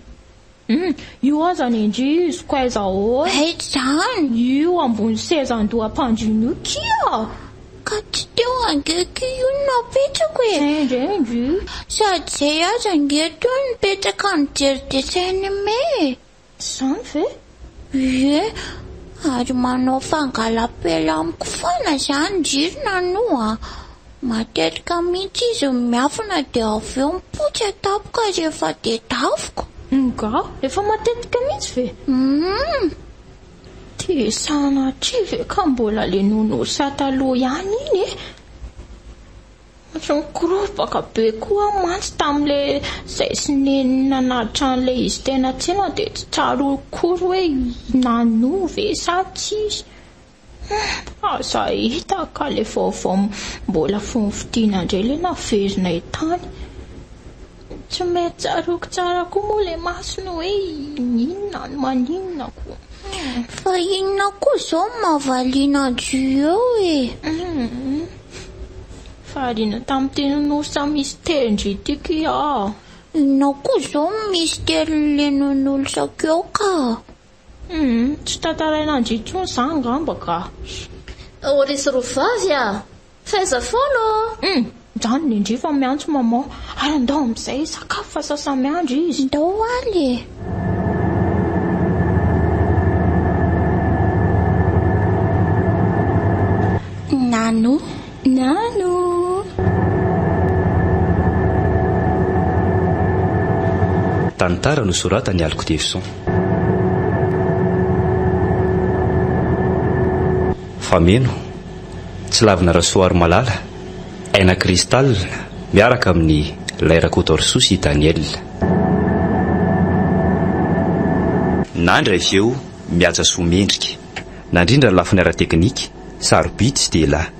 D: Io azany indrisiko aiza ahoana.
B: Zany
D: Io ambony sezan-doham-pandrino kia.
B: ka tsy teo angeky io napetrako e.
D: Indrindry.
B: Sady zay aza angeto nipetraka nijery dessin animé.
D: Zany ve?
B: Ie, ary manao fangalapela amiko foana zany jirona no matetika mihitsy izy miafina dia avy eo mipotsy atapoka rehefa dia tafiko.
D: Nga, efa matetika mihitsy ve? Ty sanatry ve ka mbola le nono sa taloha ihany iny e. Mikorobaka be koa mantsy tamin'le zay sy neny nanaritra an'le izy tena tsena dia tsy tsaro kory hoe nano ve sa tsisy. Asa hita ka le vaovao mbola fonfitiana indray le naferina etany. Tsy mety tsaroko tsara koa moa le masony hoe inona no maninona koa.
B: Fa inona koa zao mahavaliana eo e.
D: Farina tamin'ny tenin'osa mystère tiky
B: Inona koa zao mystère le non'olsa keo ka.
D: Tsy tantaraina andritsony zany ngamba ka.
C: Orisy rovavy faiza foana.
D: Zany nindrifa miantso maman. Ary andao amin'izay sakafo fa sasamiandro izy.
B: Ndao aly.
D: Nano.
A: Tantara no soratany Aliko Devison. Fameno tsy lavina rasoary malala aina Cristal miaraka amin'ny Laira Kotorso sy Daniel. Nandra izy eo mihaja soa mendrika nandrindra ny lafiny ara-teknika sarobidy sy dia lahy